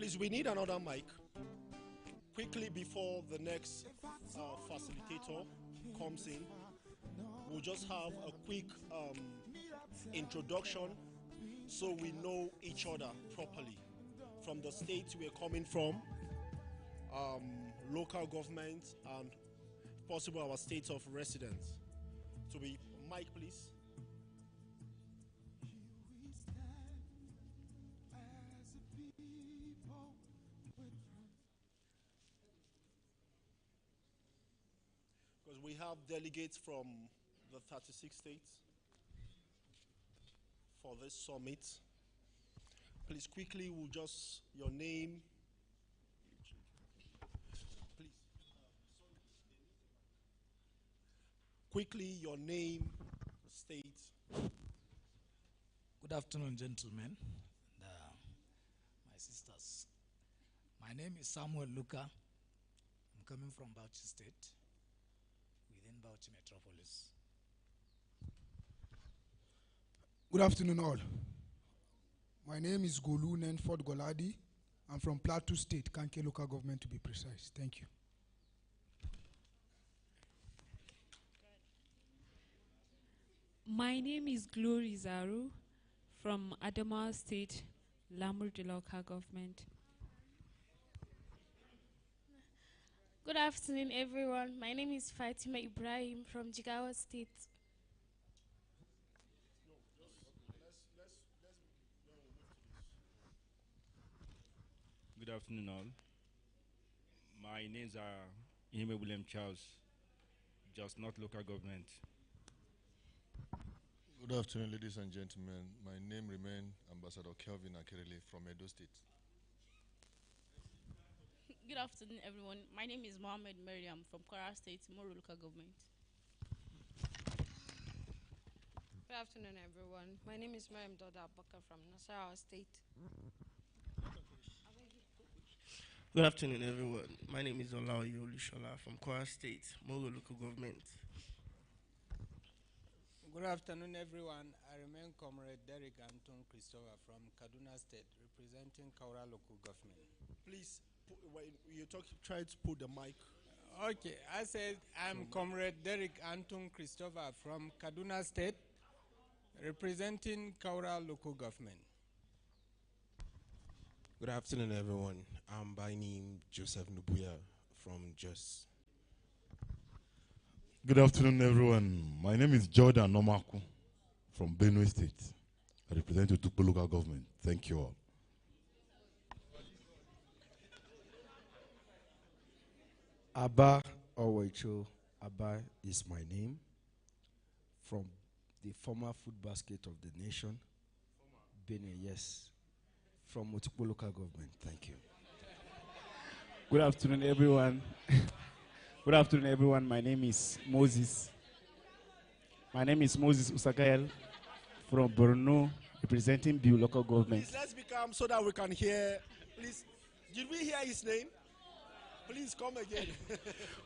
Please, we need another mic. Quickly before the next facilitator comes in, we'll just have a quick introduction so we know each other properly. From the states we're coming from, local government, and if possible our states of residence. So mic please. Because we have delegates from the 36 states for this summit. Please quickly, we'll just, your name. Please. Quickly, your name, state. Good afternoon, gentlemen, and my sisters. My name is Samuel Luka. I'm coming from Psj State, within Psj Metropolis. Good afternoon, all. My name is Golu Nenford Goladi. I'm from Plateau State, Kanke local government to be precise. Thank you. My name is Glory Zaru from Adamawa State, Lamurde local government. Good afternoon, everyone. My name is Fatima Ibrahim from Jigawa State. Good afternoon, all. My names are Ihime William Charles, just not local government. Good afternoon, ladies and gentlemen. My name remains Ambassador Kelvin Akerele from Edo State. Good afternoon, everyone. My name is Mohammed Mariam from Kwara State, Moro local government. Good afternoon, everyone. My name is Mariam Doda Abaka from Nasarawa State. Good afternoon, everyone. My name is Olaoye Olushola from Kwara State, Moro local government. Good afternoon, everyone. I remain Comrade Derek Anton Christopher from Kaduna State, representing Kaura local government. Please, when you try to put the mic. Okay, I said I'm Comrade Derek Anton Christopher from Kaduna State, representing Kaura local government. Good afternoon, everyone. I'm by name Joseph Nubuya from Jos. Good afternoon, everyone. My name is Jordan Nomaku from Benue State. I represent the Tukpo local government. Thank you all. Abba Owecho, Abba is my name, from the former food basket of the nation, Benue, yes, from Otukpo local government. Thank you. Good afternoon, everyone. Good afternoon, everyone. My name is Moses. My name is Moses Usagael from Borno, representing Biu local government. Please, let's be calm so that we can hear. Please, did we hear his name? Please come again.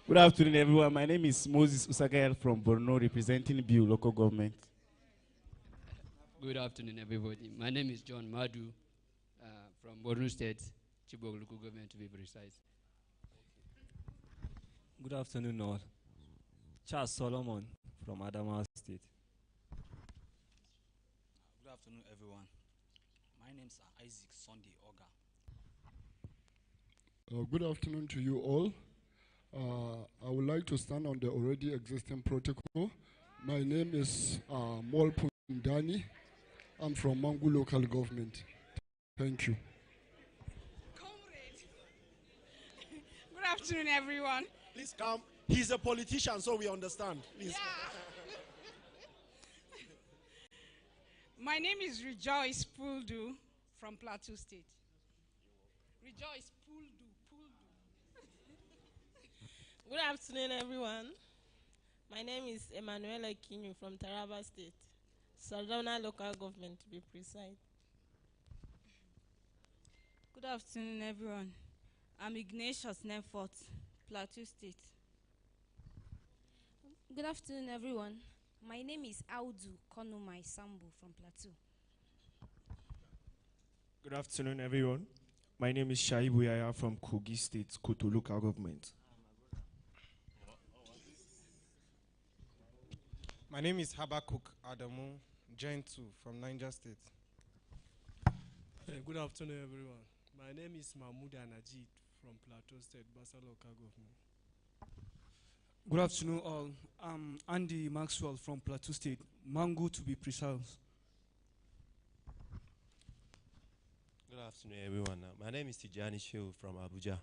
Good afternoon, everyone. My name is Moses Usagael from Borno, representing Biu local government. Good afternoon, everybody. My name is John Madu from Borno State, Chibok local government to be precise. Good afternoon, all. Charles Solomon from Adamawa State. Good afternoon, everyone. My name is Isaac Sunday Oga. Good afternoon to you all. I would like to stand on the already existing protocol. My name is Mol Pundani. I'm from Mangu local government. Thank you. Good afternoon, everyone. Please come. He's a politician, so we understand. Please. Yeah. My name is Rejoice Puldu from Plateau State. Rejoice Puldu. Good afternoon, everyone. My name is Emmanuel Kinyu from Taraba State, Sardona local government to be precise. Good afternoon, everyone. I'm Ignatius Nemfort, Plateau State. Good afternoon, everyone. My name is Audu Konumai Sambu from Plateau. Good afternoon, everyone. My name is Shaibu Yaya from Kogi State, Koto Local Government. My name is Habakuk Adamu, Gen 2 from Niger State. Good afternoon, everyone. My name is Mahmoud Anajid from Plateau State, Basa Local Government. Good afternoon, all. I'm Andy Maxwell from Plateau State, Mango to be precise. Good afternoon, everyone. My name is Tijani Shehu from Abuja.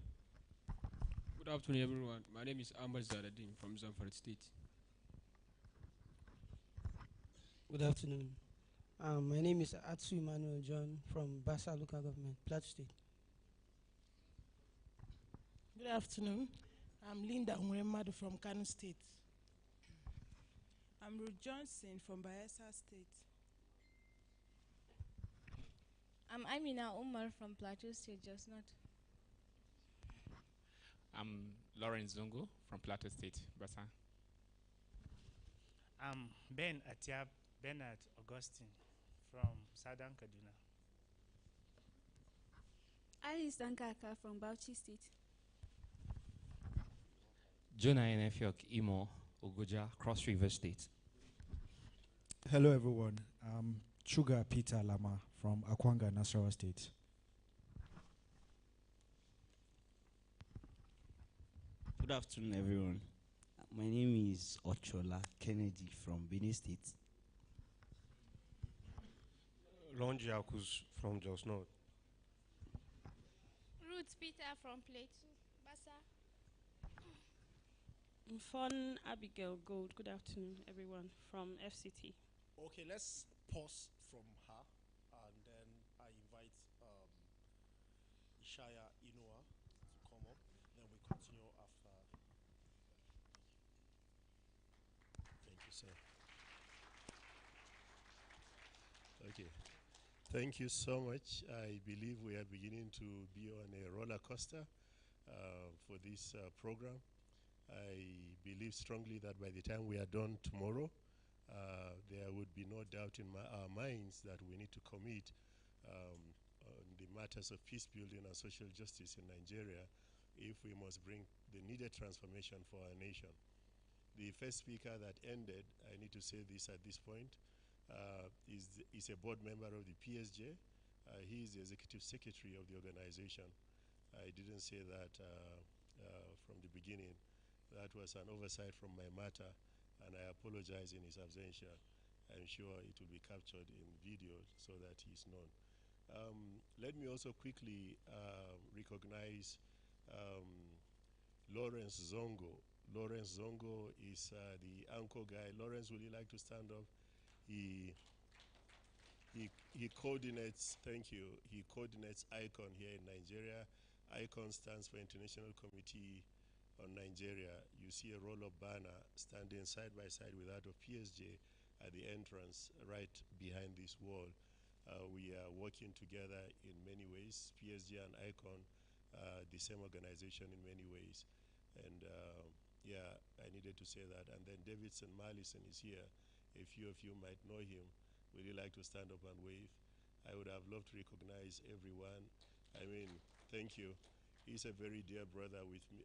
Good afternoon, everyone. My name is Ahmad Zaradin from Zamfara State. Good afternoon. My name is Atsu Emmanuel John from Basa Local Government, Plateau State. Good afternoon. I'm Linda Nwemadu from Kano State. I'm Ruth Johnson from Bayelsa State. I'm Amina Umar from Plateau State, just not. I'm Lawrence Zongo from Plateau State, Basa. I'm Ben Atiab Bernard Augustine from Southern Kaduna. Alice Dankaka from Bauchi State. Jonah Enefiok Imo Ogoja, Cross River State. Hello everyone, I'm Chuga Peter Lama from Akwanga, Nasarawa State. Good afternoon everyone. My name is Ochola Kennedy from Benin State. Lonji Akus from Jos North. Ruth Peter from Plateau, Basa. Fun Abigail Gold. Good afternoon, everyone, from FCT. Okay, let's pause from her, and then I invite Ishaya Inoa to come up. Then we continue after. Thank you, sir. Okay. Thank you so much. I believe we are beginning to be on a roller coaster for this program. I believe strongly that by the time we are done tomorrow, there would be no doubt in our minds that we need to commit on the matters of peace building and social justice in Nigeria if we must bring the needed transformation for our nation. The first speaker that ended, I need to say this at this point, is a board member of the Psj. He is the executive secretary of the organization. I didn't say that from the beginning. That was an oversight from my matter, and I apologize in his absentia. I'm sure it will be captured in video so that he's known. Let me also quickly recognize Lawrence Zongo. Lawrence Zongo is the anchor guy. Lawrence, would you like to stand up? He coordinates, thank you, he coordinates ICON here in Nigeria. ICON stands for International Committee on Nigeria. You see a roll-up banner standing side by side with that of Psj at the entrance right behind this wall. We are working together in many ways. Psj and ICON, the same organization in many ways. And yeah, I needed to say that. And then Davidson Marlison is here. A few of you might know him. Would you like to stand up and wave? I would have loved to recognize everyone. I mean, thank you. He's a very dear brother with me,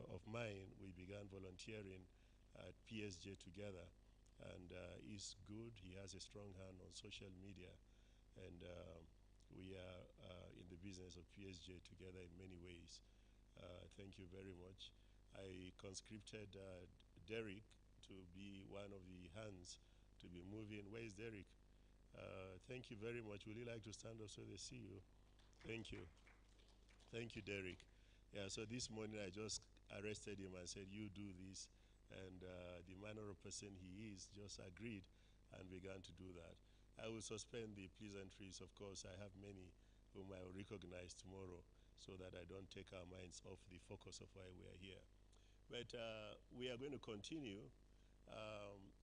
of mine. We began volunteering at Psj together, and he's good. He has a strong hand on social media, and we are in the business of Psj together in many ways. Thank you very much. I conscripted Derek to be one of the hands to be moving. Where is Derek? Thank you very much. Would you like to stand up so they see you? Thank you. Thank you, Derek. Yeah, so this morning I just arrested him and said, you do this. And the manner of person he is just agreed and began to do that. I will suspend the pleasantries, of course. I have many whom I will recognize tomorrow so that I don't take our minds off the focus of why we are here. But we are going to continue.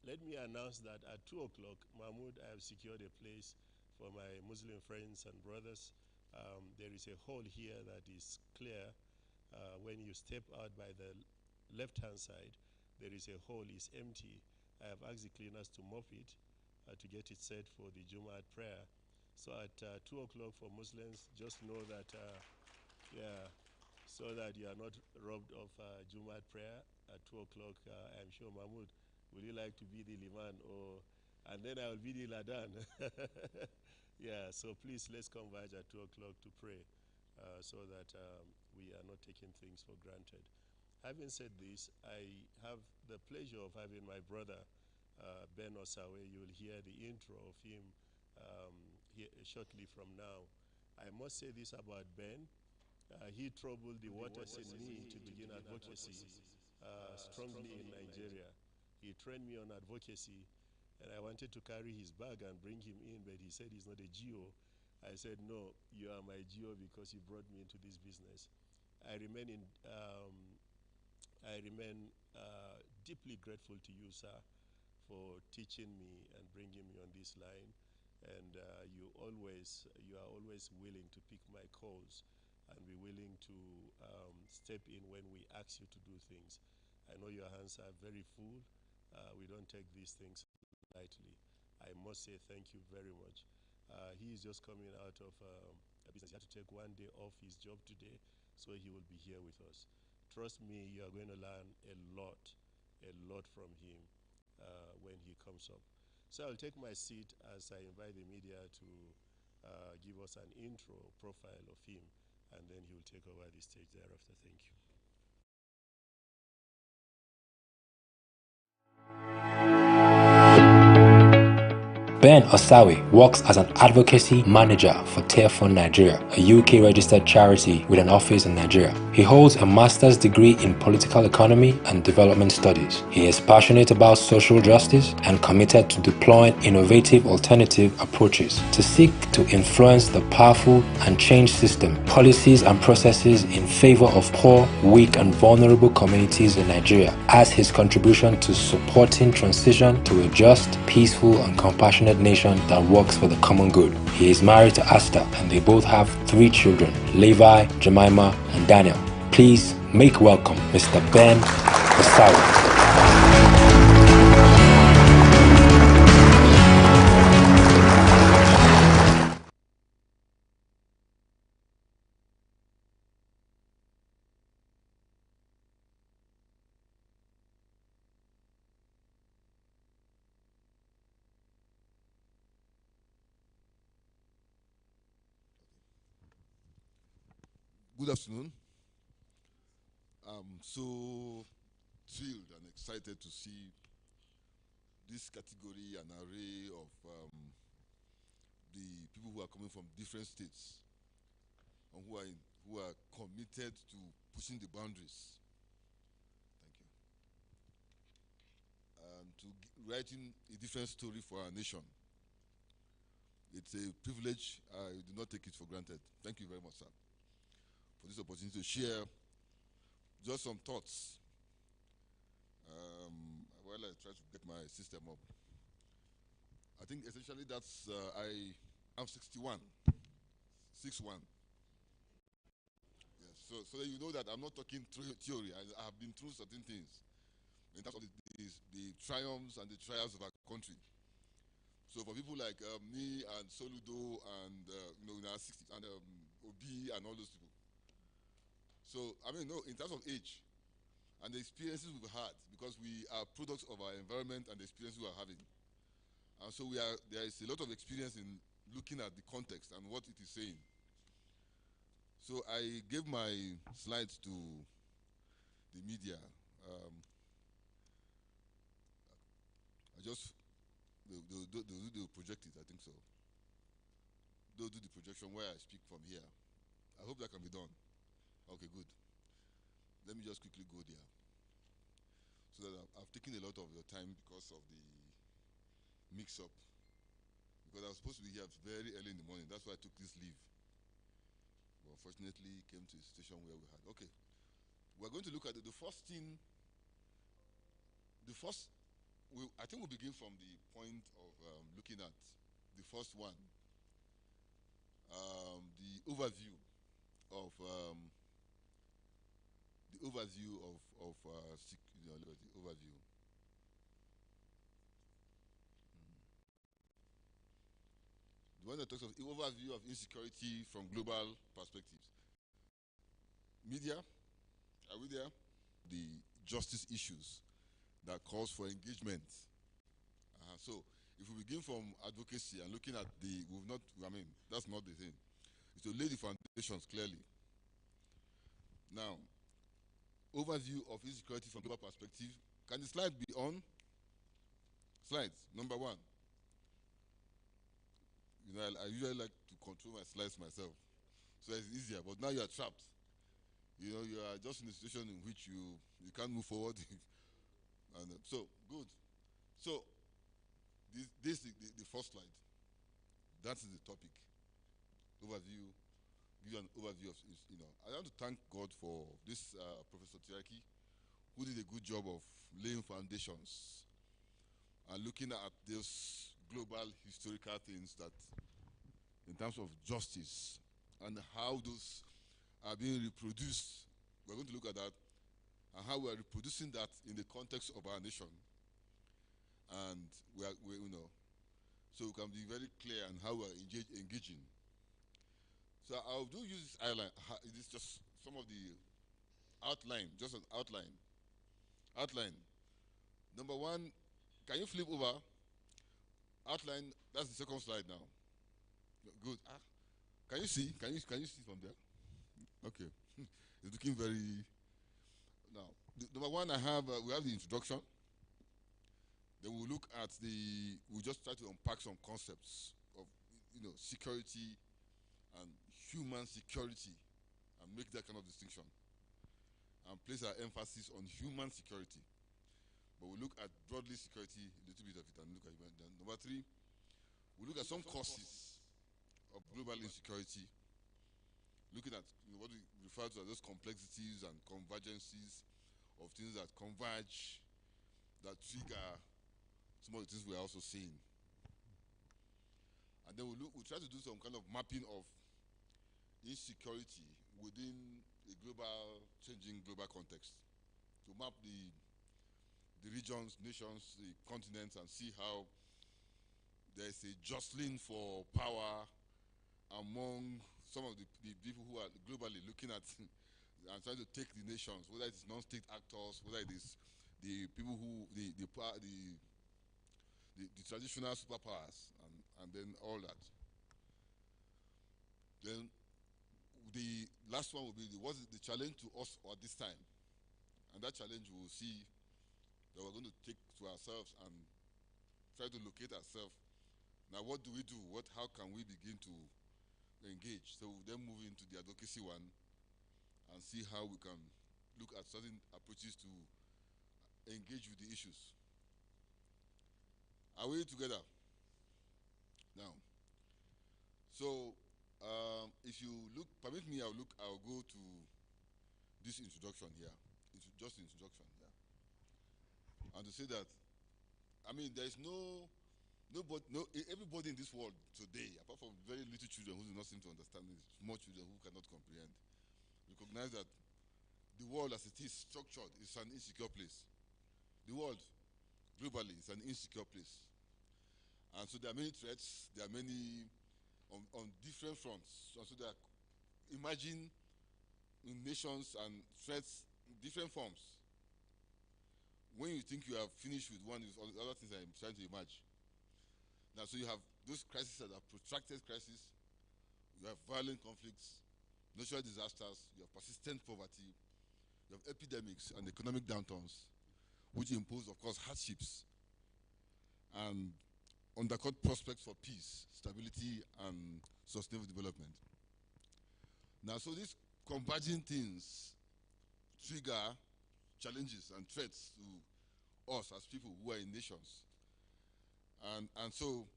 Let me announce that at 2 o'clock, Mahmoud, I have secured a place for my Muslim friends and brothers. There is a hall here that is clear. When you step out by the left-hand side, there is a hole, it's empty. I have asked the cleaners to mop it to get it set for the Jumu'at prayer. So at 2 o'clock for Muslims, just know that, yeah, so that you are not robbed of Jumat prayer at 2 o'clock. I'm sure Mahmoud, would you like to be the liman, or and then I will be the ladan? Yeah, so please let's converge at 2 o'clock to pray, so that we are not taking things for granted. Having said this, I have the pleasure of having my brother Ben Osawe. You will hear the intro of him shortly from now. I must say this about Ben. He troubled the waters in me to begin advocacy strongly in Nigeria. He trained me on advocacy, and I wanted to carry his bag and bring him in, but he said he's not a GO. I said, no, you are my GO because you brought me into this business. I remain deeply grateful to you, sir, for teaching me and bringing me on this line. And you are always willing to pick my calls and be willing to step in when we ask you to do things. I know your hands are very full. We don't take these things lightly. I must say thank you very much. He is just coming out of a business. He had to take 1 day off his job today, so he will be here with us. Trust me, you are going to learn a lot from him when he comes up. So I'll take my seat as I invite the media to give us an intro profile of him, and then he will take over the stage thereafter. Thank you. Ben Osawe works as an advocacy manager for Tearfund Nigeria, a UK-registered charity with an office in Nigeria. He holds a master's degree in political economy and development studies. He is passionate about social justice and committed to deploying innovative alternative approaches to seek to influence the powerful and change system, policies and processes in favor of poor, weak and vulnerable communities in Nigeria as his contribution to supporting transition to a just, peaceful and compassionate nation that works for the common good. He is married to Asta and they both have 3 children, Levi, Jemima and Daniel. Please make welcome Mr. Ben Osawe. Good afternoon. I'm so thrilled and excited to see this category and array of the people who are coming from different states and who are committed to pushing the boundaries. Thank you. And to writing a different story for our nation. It's a privilege. I do not take it for granted. Thank you very much, sir, for this opportunity to share just some thoughts while I try to get my system up. I think essentially that's, I'm 61, 6'1". Yes, so that you know that I'm not talking theory. I have been through certain things in terms of the triumphs and the trials of our country. So for people like me and Soludo and in our 60s and Obi and all those people. So I mean, no, in terms of age and the experiences we've had, because we are products of our environment and the experiences we are having. And so there is a lot of experience in looking at the context and what it is saying. So I gave my slides to the media. They'll project it, I think so. They'll do the projection where I speak from here. I hope that can be done. Okay, good. Let me just quickly go there. So that I've taken a lot of your time because of the mix-up. Because I was supposed to be here very early in the morning. That's why I took this leave. But unfortunately, came to a situation where we had. Okay. We're going to look at the first thing. I think we'll begin from the point of looking at the first one. The overview of liberty overview. Do when it talks of overview of insecurity from global perspectives. Media, are we there? The justice issues that calls for engagement. So if we begin from advocacy and looking at that's not the thing. It's to lay the foundations clearly. Now, overview of insecurity from global perspective. Can the slide be on? Slides, number 1. You know, I usually like to control my slides myself, so it's easier. But now you are trapped. You know, you are just in a situation in which you can't move forward. And so good. So this is the first slide. That is the topic. Overview. Give you an overview of, I want to thank God for this Professor Tiaki, who did a good job of laying foundations and looking at those global historical things that, in terms of justice and how those are being reproduced. We're going to look at that and how we are reproducing that in the context of our nation. And so we can be very clear on how we are engaging. So I'll use this outline. It is just some of the outline, just an outline. Outline. Number 1, can you flip over? Outline, that's the second slide now. Good. Can you see? Can you see from there? Okay. It's looking very. Now, number 1, we have the introduction. Then we'll look at we'll just try to unpack some concepts of, security and human security and make that kind of distinction and place our emphasis on human security. But we'll look at broadly security, a little bit of it, and look at it. Then number 3, we'll look at some causes of global insecurity, looking at what we refer to as those complexities and convergences of things that converge, that trigger some of the things we're also seeing. And then we'll try to do some kind of mapping of insecurity within a changing global context, to map the regions, nations, the continents, and see how there's a jostling for power among some of the people who are globally looking at and trying to take the nations, whether it's non-state actors, whether it is the people who the traditional superpowers, and then all that. Then the last one will be what is the challenge to us at this time, and that challenge we will see that we're going to take to ourselves and try to locate ourselves. Now, what do we do? How can we begin to engage? So we'll then move into the advocacy one and see how we can look at certain approaches to engage with the issues. Are we together? Now, so if you permit me, I'll go to this introduction here. It's just an introduction here. And to say that, there is everybody in this world today, apart from very little children who do not seem to understand it, small children who cannot comprehend, recognize that the world as it is structured is an insecure place. The world, globally, is an insecure place. And so there are many threats, there are many on different fronts. And so there are emerging nations and threats in different forms. When you think you have finished with one, all the other things are trying to emerge. Now, so you have those crises that are protracted crises, you have violent conflicts, natural disasters, you have persistent poverty, you have epidemics and economic downturns, which impose, of course, hardships and undercut prospects for peace, stability, and sustainable development. Now, so these converging things trigger challenges and threats to us as people who are in nations. And so,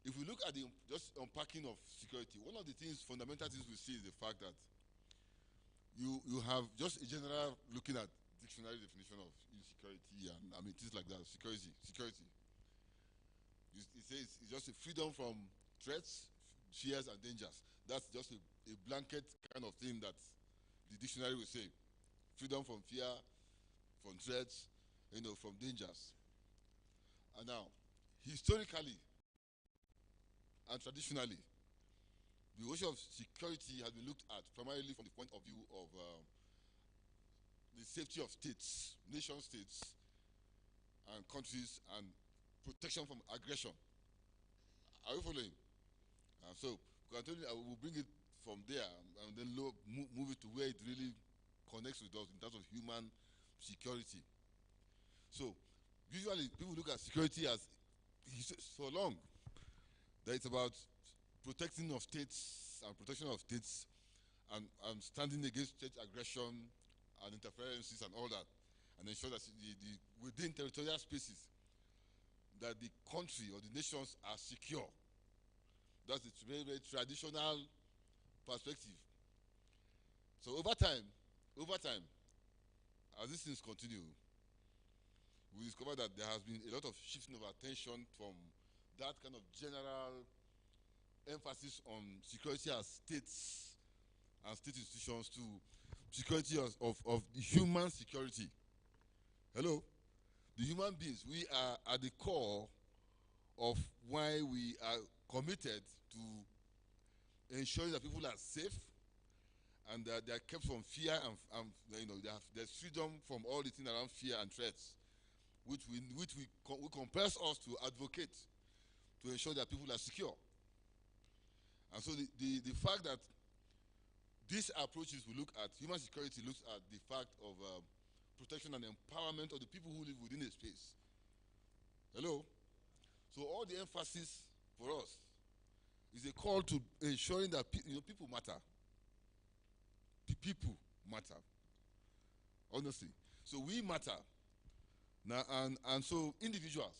if we look at the just unpacking of security, one of the fundamental things we see is the fact that you have just a general looking at dictionary definition of insecurity and things like that. Security. It says it's just a freedom from threats, fears, and dangers. That's just a blanket kind of thing that the dictionary will say. Freedom from fear, from threats, from dangers. And now, historically, And traditionally, the issue of security has been looked at primarily from the point of view of the safety of states, nation states, and countries, and protection from aggression. Are you following? So, I will bring it from there and then move it to where it really connects with us in terms of human security. So, usually people look at security as so long that it's about protecting of states and protection of states and standing against state aggression and interferences and all that, and ensure that within territorial spaces that the country or the nations are secure. That's the very, very traditional perspective. So over time, as these things continue, we discover that there has been a lot of shifting of attention from that kind of general emphasis on security as states and state institutions to security of the human security. Hello? The human beings, we are at the core of why we are committed to ensuring that people are safe and that they are kept from fear and there's freedom from all the things around fear and threats, which compels us to advocate to ensure that people are secure. And so the fact that these approaches we look at, human security looks at the fact of protection and empowerment of the people who live within a space. Hello? So all the emphasis for us is a call to ensuring that people matter. People matter. Honestly. So we matter. Now and so individuals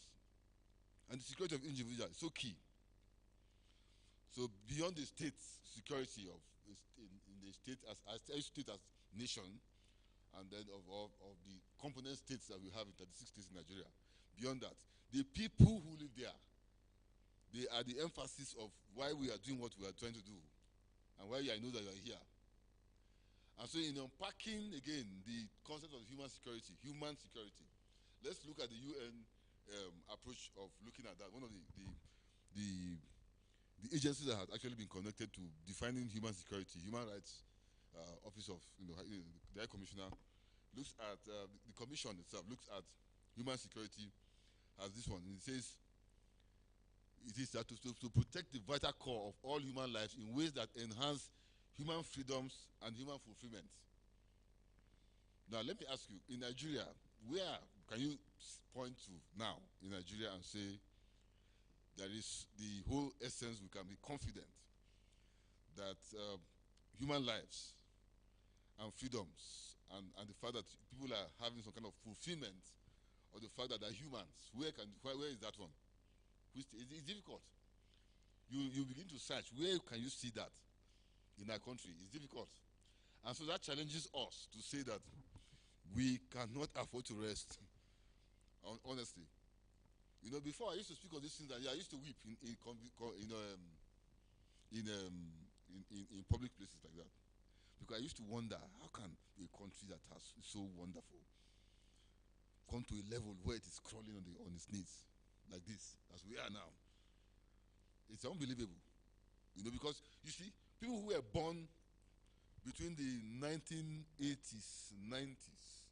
and the security of individuals is so key. So beyond the state security of in the state as state as nation, and then of the component states that we have in 36 states in Nigeria, beyond that, the people who live there, they are the emphasis of why we are doing what we are trying to do, and why I know that you are here. And so in unpacking again the concept of human security, let's look at the UN approach of looking at that. One of the agencies that has actually been connected to defining human security, Human Rights Office of the High Commissioner, looks at the commission itself looks at human security as this one. It says it is that to protect the vital core of all human lives in ways that enhance human freedoms and human fulfillment. Now let me ask you, in Nigeria, where can you point to now in Nigeria and say there is the whole essence, we can be confident that human lives and freedoms and the fact that people are having some kind of fulfillment of the fact that they're humans, where is that one? It's difficult. You begin to search, where can you see that in our country? It's difficult. And so that challenges us to say that we cannot afford to rest, honestly. Before I used to speak of these things, and I used to weep in public places like that, because I used to wonder, how can a country that is so wonderful come to a level where it is crawling on its knees like this, as we are now? It's unbelievable, because you see, people who were born between the 1980s, 90s,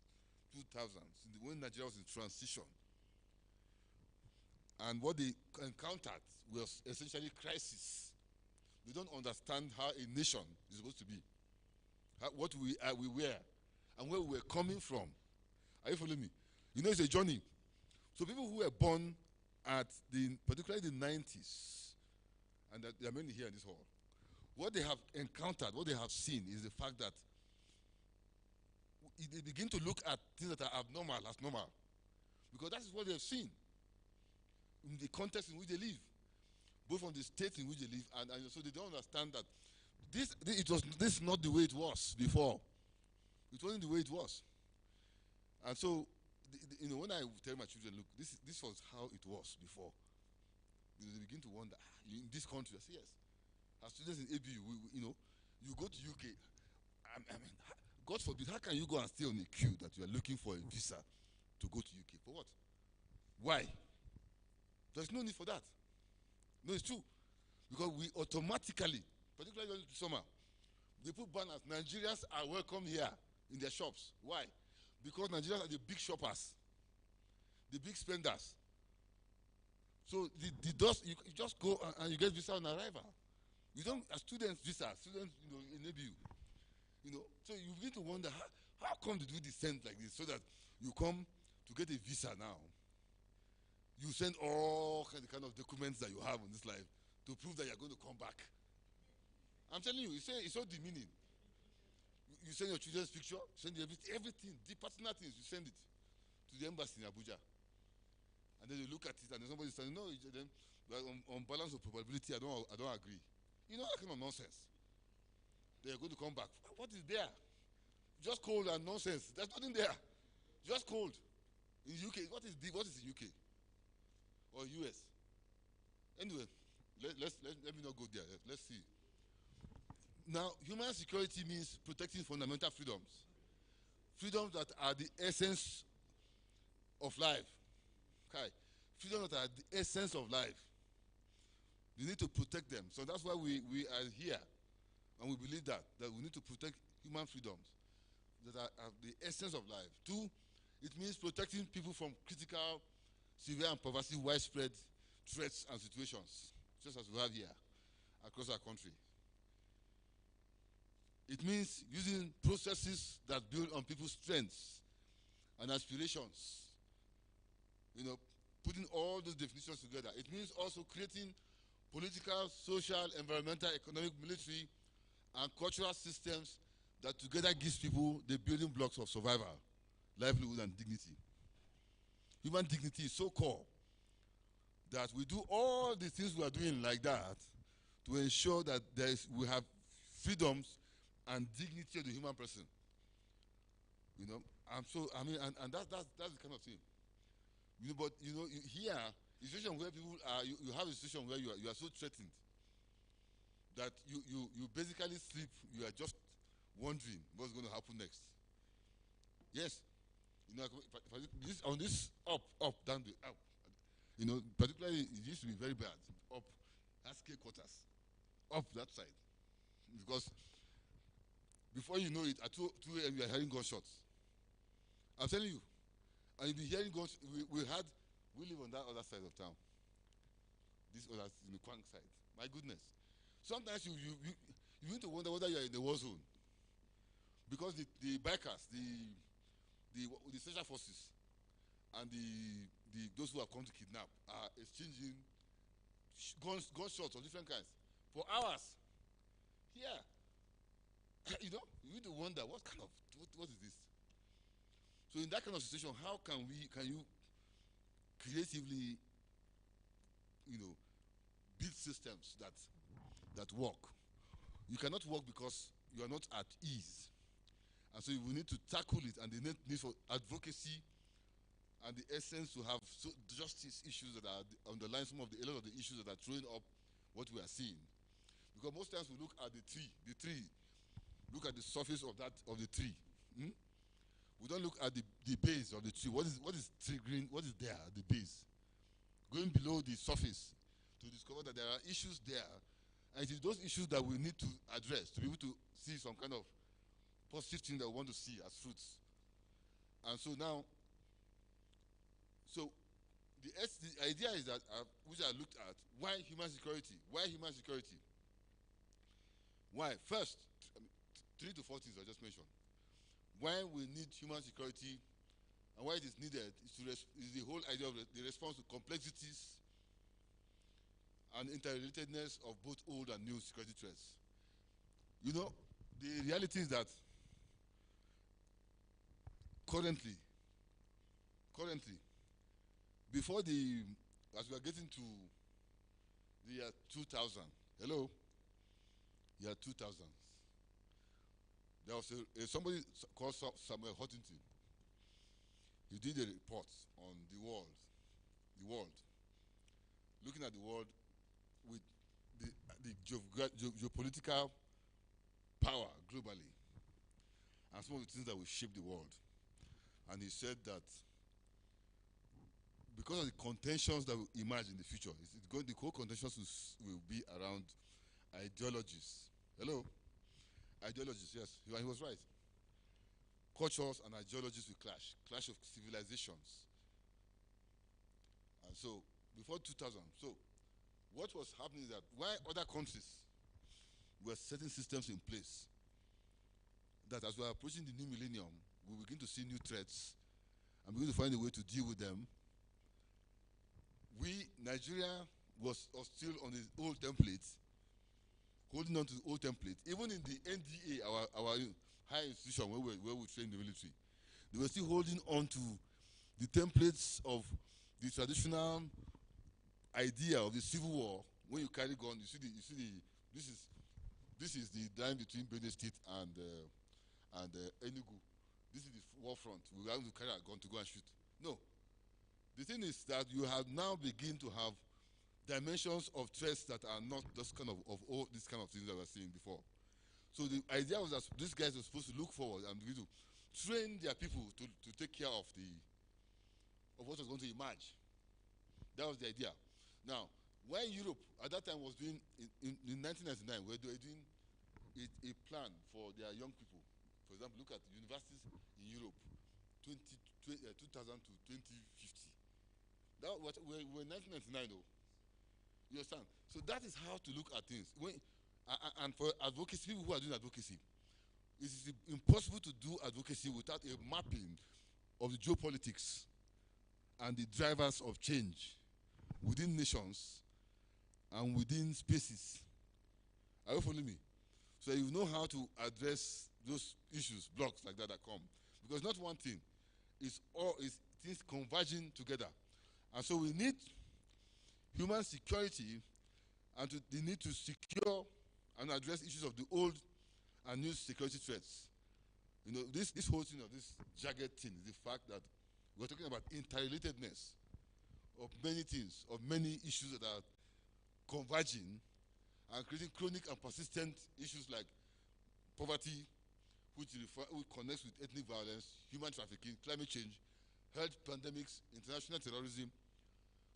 2000s, when Nigeria was in transition, and what they encountered was essentially crisis. They don't understand how a nation is supposed to be, what we were, and where we were coming from. Are you following me? It's a journey. So people who were born particularly the 90s, and there are many here in this hall, what they have encountered, what they have seen is the fact that they begin to look at things that are abnormal as normal, because that is what they have seen in the context in which they live, both from the state in which they live, and so they don't understand that this is not the way it was before. It wasn't the way it was. And so, when I tell my children, look, this was how it was before, they begin to wonder, in this country, I say yes. As students in ABU, you go to UK, I mean, God forbid, how can you go and stay on a queue that you are looking for a visa to go to UK? For what? Why? There's no need for that. No, it's true. Because we automatically, particularly during the summer, they put banners, Nigerians are welcome here in their shops. Why? Because Nigerians are the big shoppers, the big spenders. So the doors, you just go and you get visa on arrival. You don't, a student's visa, students, enable you. So you begin to wonder, how come they do this send like this, so that you come to get a visa now. You send all kind of documents that you have in this life to prove that you're going to come back. I'm telling you, it's so demeaning. You send your children's picture, send everything, the personal things, you send it to the embassy in Abuja. And then you look at it and then somebody says, no, then on balance of probability, I don't agree. That kind of nonsense. They're going to come back. What is there? Just cold and nonsense. There's nothing there. Just cold. In UK, what is in UK? Or US? Anyway, let me not go there. Let's see. Now, human security means protecting fundamental freedoms. Freedoms that are the essence of life. Okay. Freedoms that are the essence of life. You need to protect them. So that's why we are here. And we believe that we need to protect human freedoms that are the essence of life. 2, it means protecting people from critical, severe and pervasive widespread threats and situations, just as we have here across our country. It means using processes that build on people's strengths and aspirations. Putting all those definitions together. It means also creating political, social, environmental, economic, military, and cultural systems that together gives people the building blocks of survival, livelihood, and dignity. Human dignity is so core that we do all the things we are doing like that to ensure that we have freedoms and dignity of the human person. And that's the kind of thing. But here, a situation where people are, you have a situation where you are so threatened that you basically sleep, you are just wondering what's going to happen next. Yes. On this up, down the up. Particularly it used to be very bad. Up, that's K quarters. Up that side. Because before you know it, at 2 a.m. you are hearing gunshots. I'm telling you. And you'll be hearing gunshots. We live on that other side of town. This other, in the Kwang side. My goodness. Sometimes you need to wonder whether you are in the war zone. Because the bikers, the special forces, and those who have come to kidnap are exchanging gunshots of different kinds for hours. Here, you need to wonder what is this? So in that kind of situation, how can you creatively, build systems that work? You cannot work because you are not at ease. And so you will need to tackle it, and the need for advocacy and the essence to have justice issues that are underlying a lot of the issues that are throwing up what we are seeing. Because most times we look at the tree, look at the surface of the tree. We don't look at the base of the tree. What is triggering? What is there at the base? Going below the surface to discover that there are issues there, and it is those issues that we need to address to be able to see some kind of positive thing that we want to see as fruits. And so now, the idea is that, which I looked at, why human security? Why human security? Why? First, 3 to 4 things I just mentioned. Why we need human security and why it is needed is the whole idea of the response to complexities and interrelatedness of both old and new security threats. The reality is that currently, before as we are getting to the year 2000, hello, year 2000, there was somebody called Samuel Huntington. He did a report on the world, looking at the world with the geopolitical power globally, and some of the things that will shape the world. And he said that because of the contentions that will emerge in the future, the core contentions will be around ideologies. Hello? Ideologies, yes. He was right. Cultures and ideologies will clash of civilizations. And so, before 2000, so what was happening is that while other countries were setting systems in place, that as we are approaching the new millennium, we begin to see new threats and begin to find a way to deal with them. Nigeria was still on the old template, holding on to the old template. Even in the NDA, our high institution where we train the military, they were still holding on to the templates of the traditional idea of the Civil War. When you carry gun, this is the line between Benin State and Enugu. This is the war front. We have to carry a gun to go and shoot. No. The thing is that you have now begin to have dimensions of threats that are not just kind of all these kind of things that we were seeing before. So the idea was that these guys were supposed to look forward and begin to train their people to take care of what was going to emerge. That was the idea. Now, when Europe at that time was doing in 1999, they were doing a plan for their young people. For example, look at universities in Europe, 2000 to 2050. That was we're in 1999 though. You understand? So that is how to look at things. And for advocacy, people who are doing advocacy, it is impossible to do advocacy without a mapping of the geopolitics and the drivers of change within nations and within spaces. Are you following me? So you know how to address those issues, blocks like that come. Because not one thing. It's things converging together. And so we need human security and the need to secure and address issues of the old and new security threats. You know, this whole thing of this jagged thing is the fact that we're talking about interrelatedness of many things, of many issues that are converging and creating chronic and persistent issues like poverty, which connects with ethnic violence, human trafficking, climate change, health pandemics, international terrorism,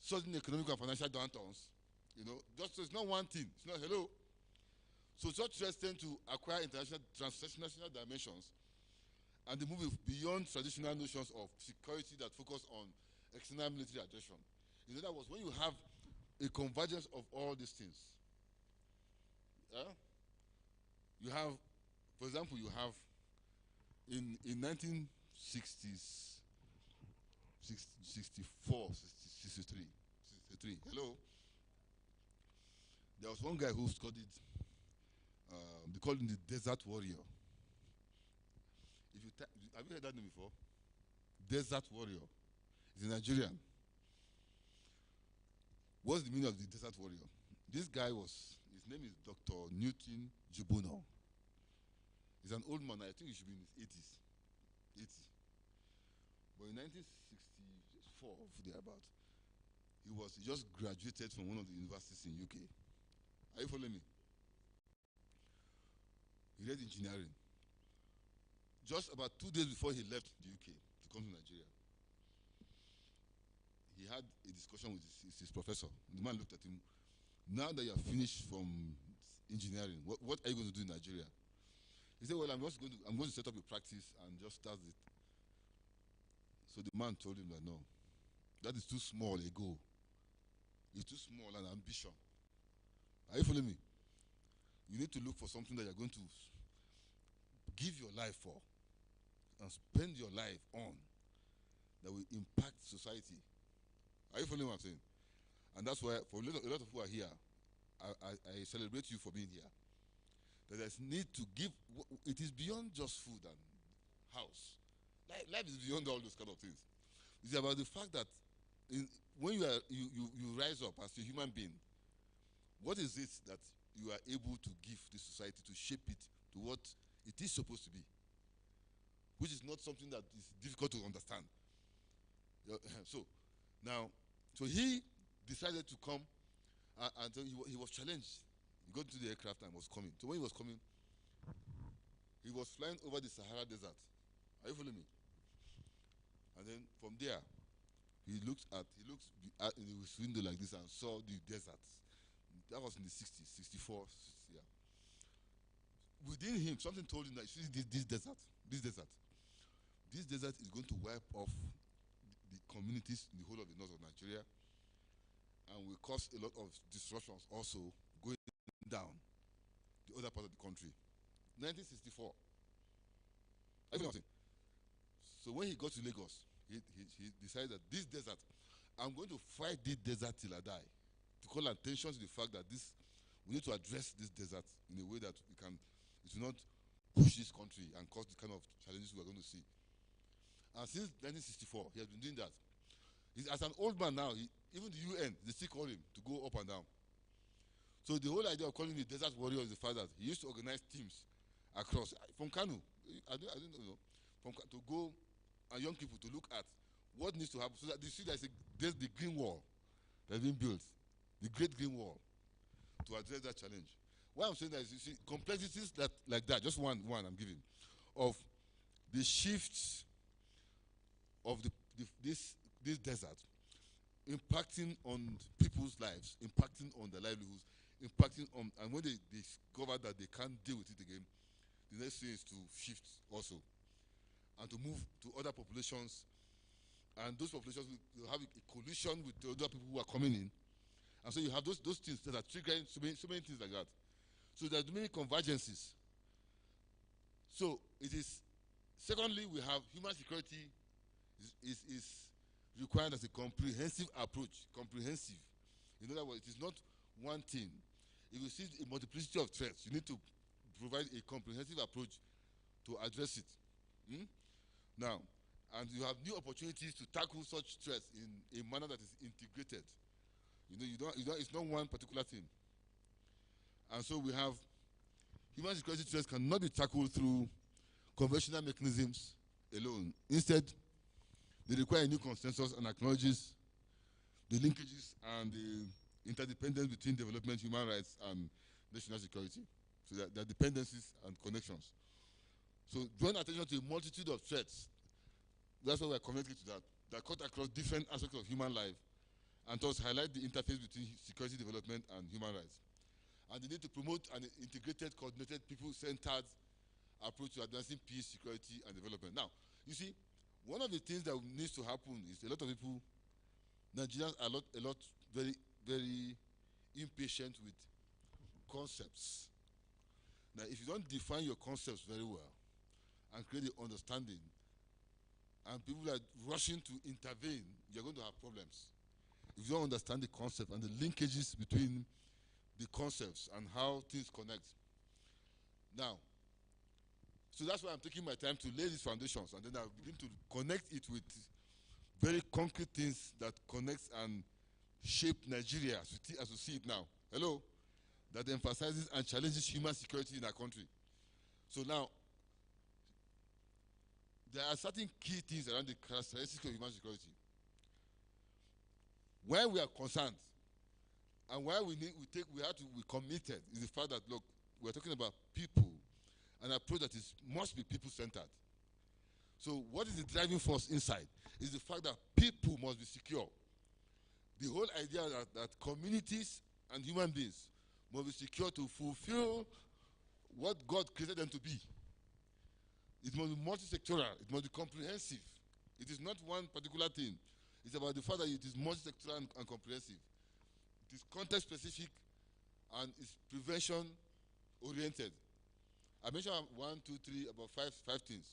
sudden economic and financial downtowns. You know, just so it's not one thing. It's not hello. So such threats tend to acquire international, transnational dimensions, and they move beyond traditional notions of security that focus on external military aggression. In other words, when you have a convergence of all these things, you have, for example, you have in 1960s, 64, 63, hello, there was one guy who studied, they called him the Desert Warrior. Have you heard that name before? Desert Warrior. He's a Nigerian. What's the meaning of the Desert Warrior? This guy his name is Dr. Newton Jubuno. He's an old man. I think he should be in his 80s. 80. But in 1964, thereabout, he just graduated from one of the universities in UK. Are you following me? He read engineering. Just about 2 days before he left the UK to come to Nigeria, he had a discussion with his professor. The man looked at him. Now that you have finished from engineering, what are you going to do in Nigeria? He said, well, I'm going to set up a practice and just start it. So the man told him that no, that is too small a goal. It's too small an ambition. Are you following me? You need to look for something that you're going to give your life for and spend your life on that will impact society. Are you following what I'm saying? And that's why for a lot of who are here, I celebrate you for being here. That there's need to give, it is beyond just food and house. Life is beyond all those kind of things. It's about the fact that when you rise up as a human being, what is it that you are able to give this society to shape it to what it is supposed to be? Which is not something that is difficult to understand. So he decided to come, and he was challenged. He got into the aircraft and was coming. So when he was coming, he was flying over the Sahara Desert. Are you following me? And then from there, he looks in his window like this and saw the desert. That was in the 60s, 64, 60, yeah. Within him, something told him that you see this desert is going to wipe off the communities in the whole of the north of Nigeria and will cause a lot of disruptions also going down the other part of the country. 1964. Everything. So when he got to Lagos, he decided that this desert, I'm going to fight this desert till I die. To call attention to the fact that we need to address this desert in a way that it will not push this country and cause the kind of challenges we are going to see. And since 1964, he has been doing that. As an old man now, even the UN, they still call him to go up and down. So the whole idea of calling him the desert warrior is the fact that he used to organize teams across, from Kano, I don't know, to go, and young people to look at what needs to happen so that they see there's the green wall that's been built, the Great Green Wall, to address that challenge. Why I'm saying that is, you see, complexities like that, just one I'm giving, of the shifts of this desert impacting on people's lives, impacting on their livelihoods, impacting on, and when they discover that they can't deal with it again, the next thing is to shift also and to move to other populations, and those populations will have a collision with the other people who are coming in, and so you have those things that are triggering so many things like that. So there are many convergences. So it is. Secondly, we have human security is required as a comprehensive approach. Comprehensive. In other words, it is not one thing. If you see a multiplicity of threats, you need to provide a comprehensive approach to address it. Now, and you have new opportunities to tackle such threats in a manner that is integrated. It's not one particular thing. And so we have human security threats cannot be tackled through conventional mechanisms alone. Instead, they require a new consensus and acknowledges the linkages and the interdependence between development, human rights, and national security. So there are dependencies and connections. So drawing attention to a multitude of threats, that's why we're connected to that cut across different aspects of human life, and thus highlight the interface between security development and human rights. And the need to promote an integrated, coordinated, people-centered approach to advancing peace, security, and development. Now, you see, one of the things that needs to happen is a lot of people, Nigerians are a lot very, very impatient with concepts. Now, if you don't define your concepts very well and create the understanding, and people are rushing to intervene, you're going to have problems. If you don't understand the concept and the linkages between the concepts and how things connect. Now, so that's why I'm taking my time to lay these foundations, and then I'll begin to connect it with very concrete things that connect and shape Nigeria as we see it now. Hello? That emphasizes and challenges human security in our country. So now, there are certain key things around the characteristics of human security. Where we are concerned, and why we're committed, is the fact that, look, we're talking about people, an approach that must be people-centered. So what is the driving force inside? Is the fact that people must be secure. The whole idea that communities and human beings must be secure to fulfill what God created them to be. It must be multi-sectoral. It must be comprehensive. It is not one particular thing. It's about the fact that it is multi-sectoral and comprehensive. It is context-specific and it's prevention-oriented. I mentioned 1, 2, 3, about five things.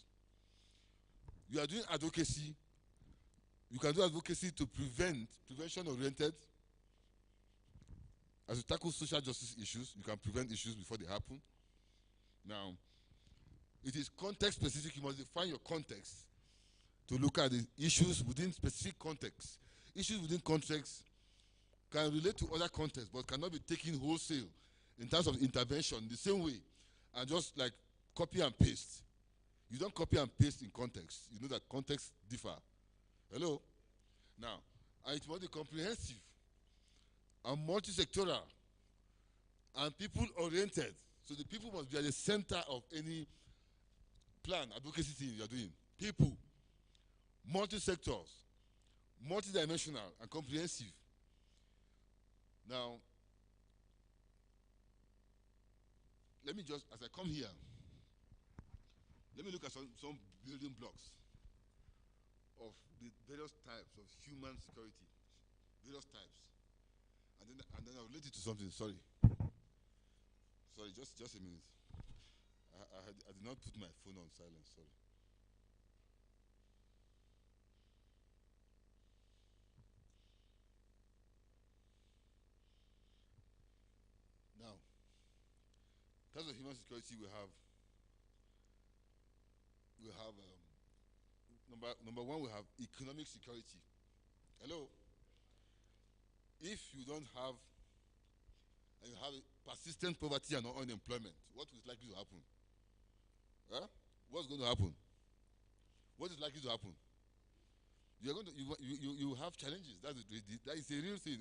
You are doing advocacy. You can do advocacy to prevention-oriented. As you tackle social justice issues, you can prevent issues before they happen. Now, it is context-specific. You must define your context to look at the issues within specific context. Issues within context can relate to other contexts, but cannot be taken wholesale in terms of intervention the same way, and just like copy and paste. You don't copy and paste in context. You know that contexts differ. Hello? Now, and it must be comprehensive and multi-sectoral and people-oriented. So the people must be at the center of any plan, advocacy thing you're doing. People, multi-sectors, multidimensional and comprehensive. Now, let me just, as I come here, let me look at some building blocks of the various types of human security, various types, and then I'll relate it to something. Sorry, just a minute. I did not put my phone on silent. Sorry. Now, in terms of human security, we have number one, we have economic security. Hello. If you don't have, and you have persistent poverty and unemployment, what is likely to happen? Huh? What's going to happen? What is likely to happen? You are going to you have challenges. That is a real thing.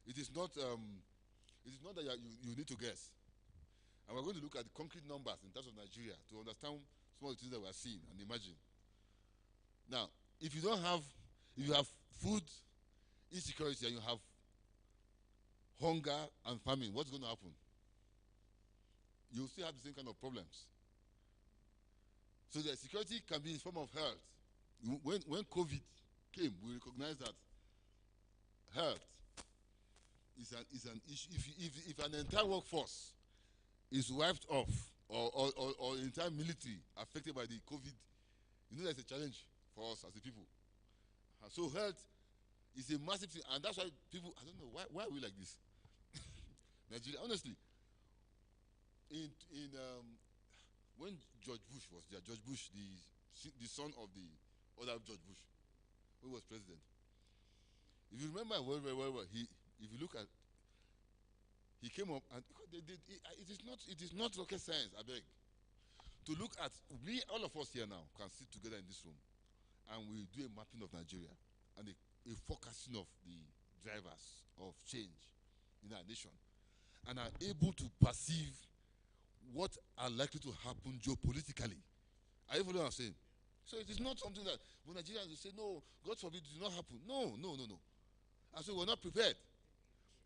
It is not that you need to guess. And we're going to look at the concrete numbers in terms of Nigeria to understand some of the things that we are seeing and imagine. Now, if you have food insecurity and you have hunger and famine, what's going to happen? You'll still have the same kind of problems. So the security can be in the form of health. When COVID came, we recognized that health is an issue. If an entire workforce is wiped off, or entire military affected by the COVID, you know that's a challenge for us as a people. So health is a massive thing, and that's why people, I don't know, why are we like this? Nigeria, honestly, when George Bush was there, George Bush, the son of the other George Bush, who was president. If you remember well, if you look at, he came up and it is not rocket science, I beg. To look at, all of us here now can sit together in this room and we do a mapping of Nigeria and a focusing of the drivers of change in our nation, and are able to perceive what are likely to happen geopolitically. Are you following what I'm saying? So it is not something that when Nigerians will say, no, God forbid, it did not happen. No. And so we're not prepared.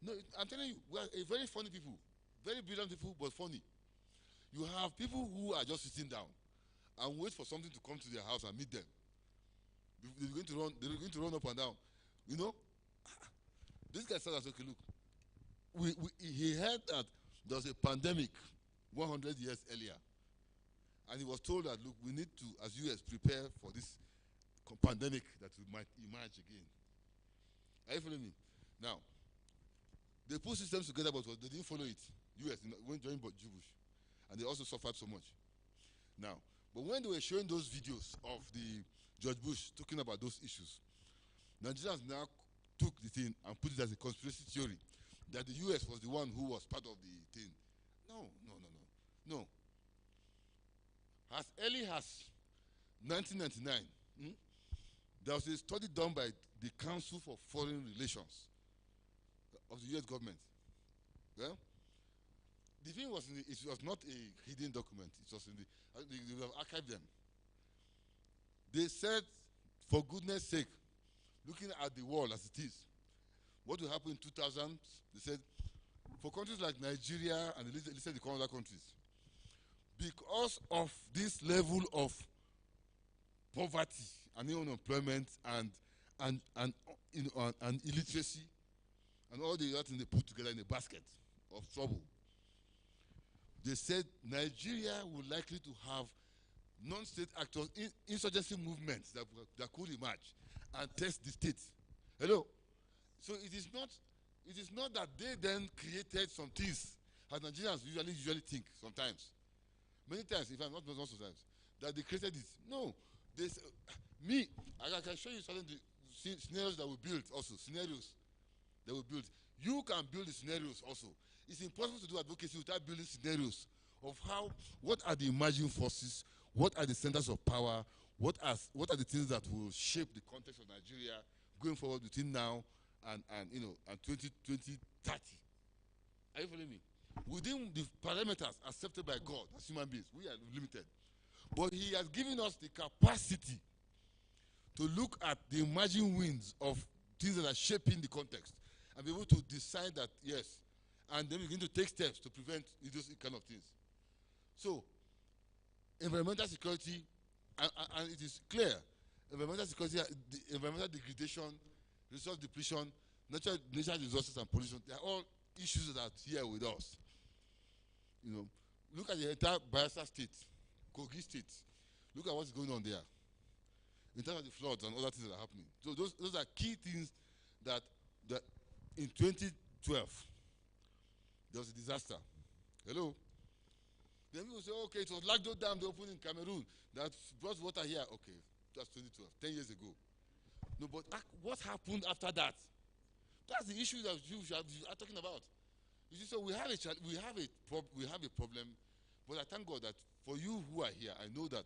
No, I'm telling you, we are a very funny people, very brilliant people, but funny. You have people who are just sitting down and wait for something to come to their house and meet them. They're going to run up and down. You know, this guy said, okay, look, he heard that there was a pandemic 100 years earlier. And he was told that, look, we need to, as US, prepare for this pandemic that might emerge again. Are you following me? Now, they put systems together, but they didn't follow it. US went during Bush, and they also suffered so much. Now, but when they were showing those videos of the George Bush talking about those issues, Nigerians now took the thing and put it as a conspiracy theory that the US was the one who was part of the thing. No. As early as 1999, there was a study done by the Council for Foreign Relations of the US government. Well, the thing was, it was not a hidden document. It was they have archived them. They said, for goodness sake, looking at the world as it is, what will happen in 2000? They said, for countries like Nigeria and they listed the other countries, because of this level of poverty and unemployment and illiteracy and all the other things they put together in a basket of trouble, they said Nigeria would likely to have non-state actors, insurgency movements that could emerge and test the state. Hello? So it is not that they then created some things, as Nigerians usually think sometimes. Many times, if I'm not sometimes, that they created it. No. I can show you some of the scenarios that we built also, scenarios that we built. You can build the scenarios also. It's impossible to do advocacy without building scenarios of what are the emerging forces, what are the centers of power, what are the things that will shape the context of Nigeria going forward between now and 2030. Are you following me? Within the parameters accepted by God as human beings, we are limited. But He has given us the capacity to look at the emerging winds of things that are shaping the context and be able to decide that, yes, and then begin to take steps to prevent those kind of things. So, environmental security, and it is clear, environmental security, the environmental degradation, resource depletion, natural resources and pollution, they are all issues that are here with us. You know, look at the entire Bayelsa state, Kogi state. Look at what's going on there in terms of the floods and other things that are happening. So those are key things that in 2012 there was a disaster. Hello. Then people say, okay, it was Lagdo Dam they opened in Cameroon that brought water here. Okay, that's 2012, 10 years ago. No, but what happened after that? That's the issue that you are talking about. You see, so we have a problem, but I thank God that for you who are here, I know that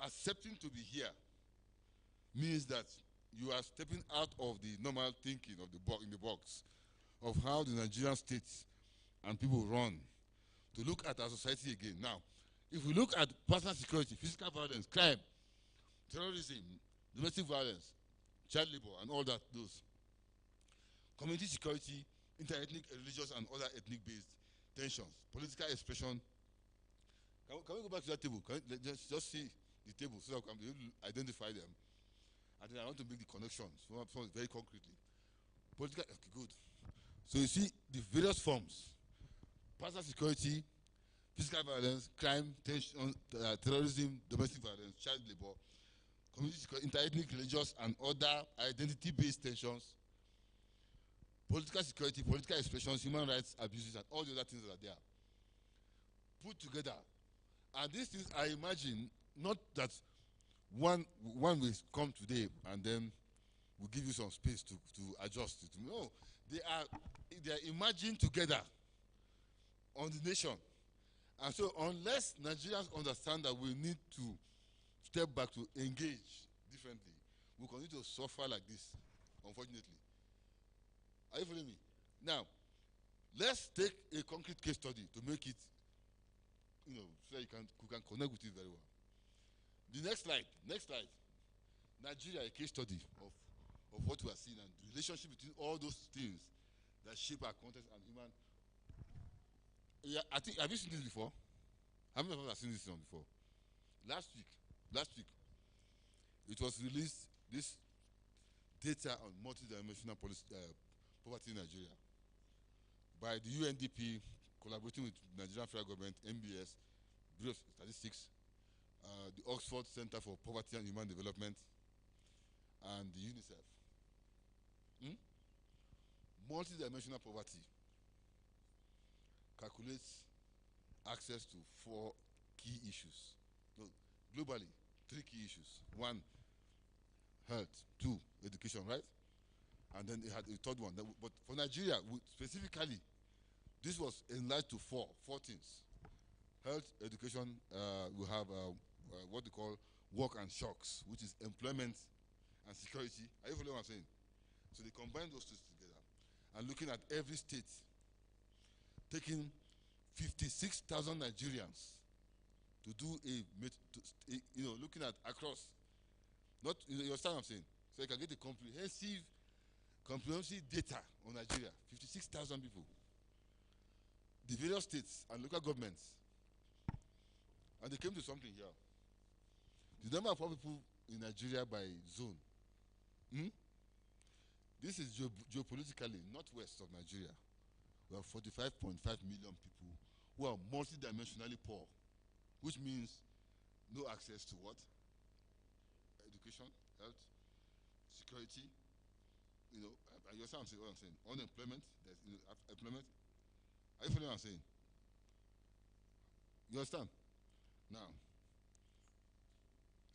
accepting to be here means that you are stepping out of the normal thinking of in the box of how the Nigerian states and people run to look at our society again. Now, if we look at personal security, physical violence, crime, terrorism, domestic violence, child labor, and all that, those community security, inter-ethnic, religious, and other ethnic-based tensions, political expression. Can we go back to that table? Can we just see the table so that we can be able to identify them? And then I want to make the connections very concretely. Political, okay, good. So you see the various forms: personal security, physical violence, crime, tension, terrorism, domestic violence, child labor, community security, inter-ethnic, religious, and other identity-based tensions, political security, political expressions, human rights abuses, and all the other things that are there. Put together. And these things, I imagine, not that one will come today and then we'll give you some space to adjust it. No, they are emerging together on the nation. And so unless Nigerians understand that we need to step back to engage differently, we'll continue to suffer like this, unfortunately. Are you following me? Now, let's take a concrete case study to make it, so that you can connect with it very well. The next slide. Nigeria, a case study of what we are seeing and the relationship between all those things that shape our context and human. Yeah, I think, have you seen this before? How many of us have seen this one before? Last week, it was released, this data on multidimensional poverty in Nigeria by the UNDP collaborating with Nigerian federal government, MBS, Bureau of Statistics, the Oxford Center for Poverty and Human Development, and the UNICEF. Multidimensional poverty calculates access to 4 key issues. No, globally, 3 key issues. 1, health. 2, education, right? And then it had a third one. But for Nigeria, specifically, this was enlarged to 4 things. Health, education, we have what they call work and shocks, which is employment and security. Are you following what I'm saying? So they combine those two together and looking at every state, taking 56,000 Nigerians to do looking at across, not, you understand what I'm saying? So you can get a comprehensive data on Nigeria, 56,000 people, the various states and local governments, and they came to something here. The number of poor people in Nigeria by zone. This is geopolitically northwest of Nigeria. We have 45.5 million people who are multidimensionally poor, which means no access to what? Education, health, security. You understand what I'm saying? Unemployment, there's employment. Are you following what I'm saying? You understand? Now,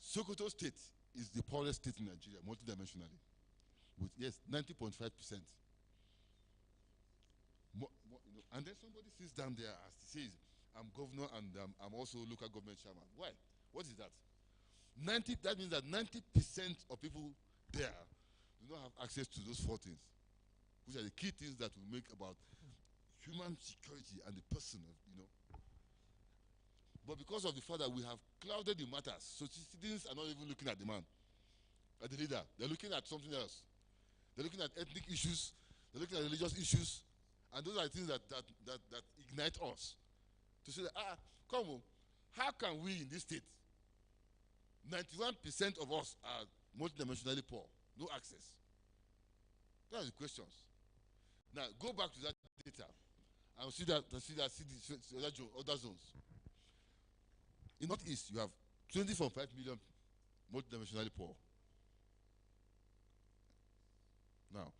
Sokoto State is the poorest state in Nigeria, multidimensionally, with 90.5%. And then somebody sits down there and says, "I'm governor and I'm also local government chairman." Why? What is that? That means that 90% of people there do not have access to those 4 things, which are the key things that will make about human security and the person, But because of the fact that we have clouded the matters, so citizens are not even looking at the man. at the leader. They're looking at something else. They're looking at ethnic issues. They're looking at religious issues. And those are the things that ignite us. To say that, come on, how can we in this state, 91% of us are multidimensionally poor, no access? That's the questions. Now, go back to that data and see the other zones. In Northeast, you have 20.5 million multidimensionally poor. Now,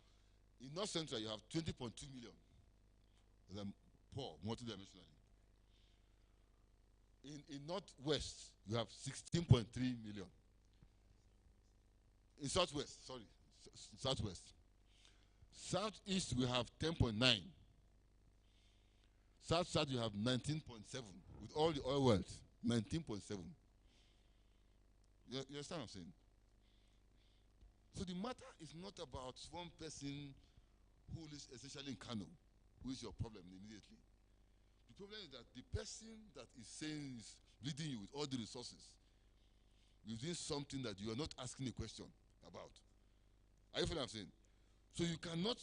in North Central, you have 20.2 million that are poor multidimensionally. In Northwest, you have 16.3 million. In Southwest, Southwest. Southeast, we have 10.9. South, you have 19.7. With all the oil wells, 19.7. You understand what I'm saying? So the matter is not about one person who lives essentially in Kano, who is your problem immediately. The problem is that the person that is saying is leading you with all the resources, you're doing something that you are not asking a question about. Are you following what I'm saying? So you cannot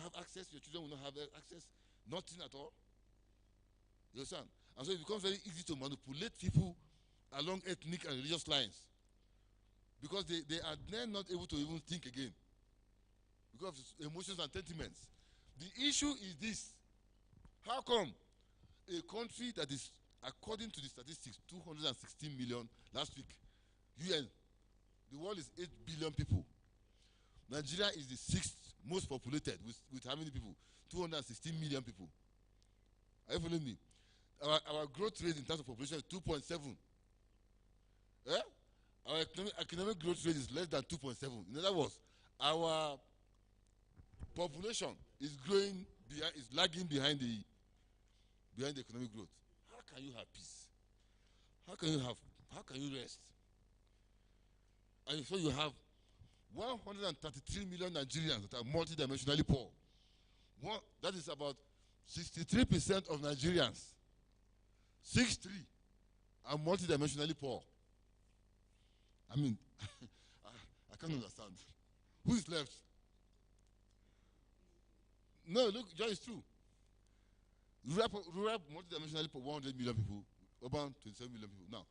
have access, your children will not have access, nothing at all. You understand? And so it becomes very easy to manipulate people along ethnic and religious lines. Because they are then not able to even think again. Because of emotions and sentiments. The issue is this. How come a country that is, according to the statistics, 216 million last week, UN, the world is 8 billion people. Nigeria is the 6th most populated with how many people? 216 million people. Are you following me? Our growth rate in terms of population is 2.7. Eh? Our economic growth rate is less than 2.7. In other words, our population is growing is lagging behind the economic growth. How can you have peace? How can you rest? And so you have 133 million Nigerians that are multidimensionally poor. That is about 63% of Nigerians. 63 are multidimensionally poor. I mean, I can't understand. Who is left? No, look, John, it's true. Rural multidimensionally poor, 100 million people, urban 27 million people. Now,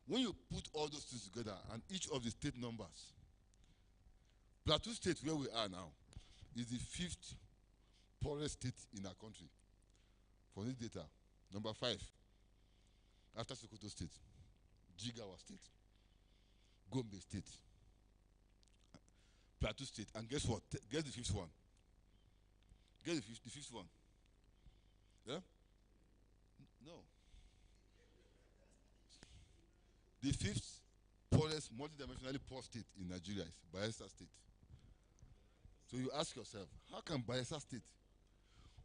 when you put all those things together and each of the state numbers, Plateau State, where we are now, is the 5th poorest state in our country. For this data, number 5, after Sokoto State, Jigawa State, Gombe State, Plateau State, and guess what? Guess the 5th one. Guess the fifth one. Yeah? No. The 5th poorest, multidimensionally poor state in Nigeria is Bayelsa State. So you ask yourself, how can Bayelsa State,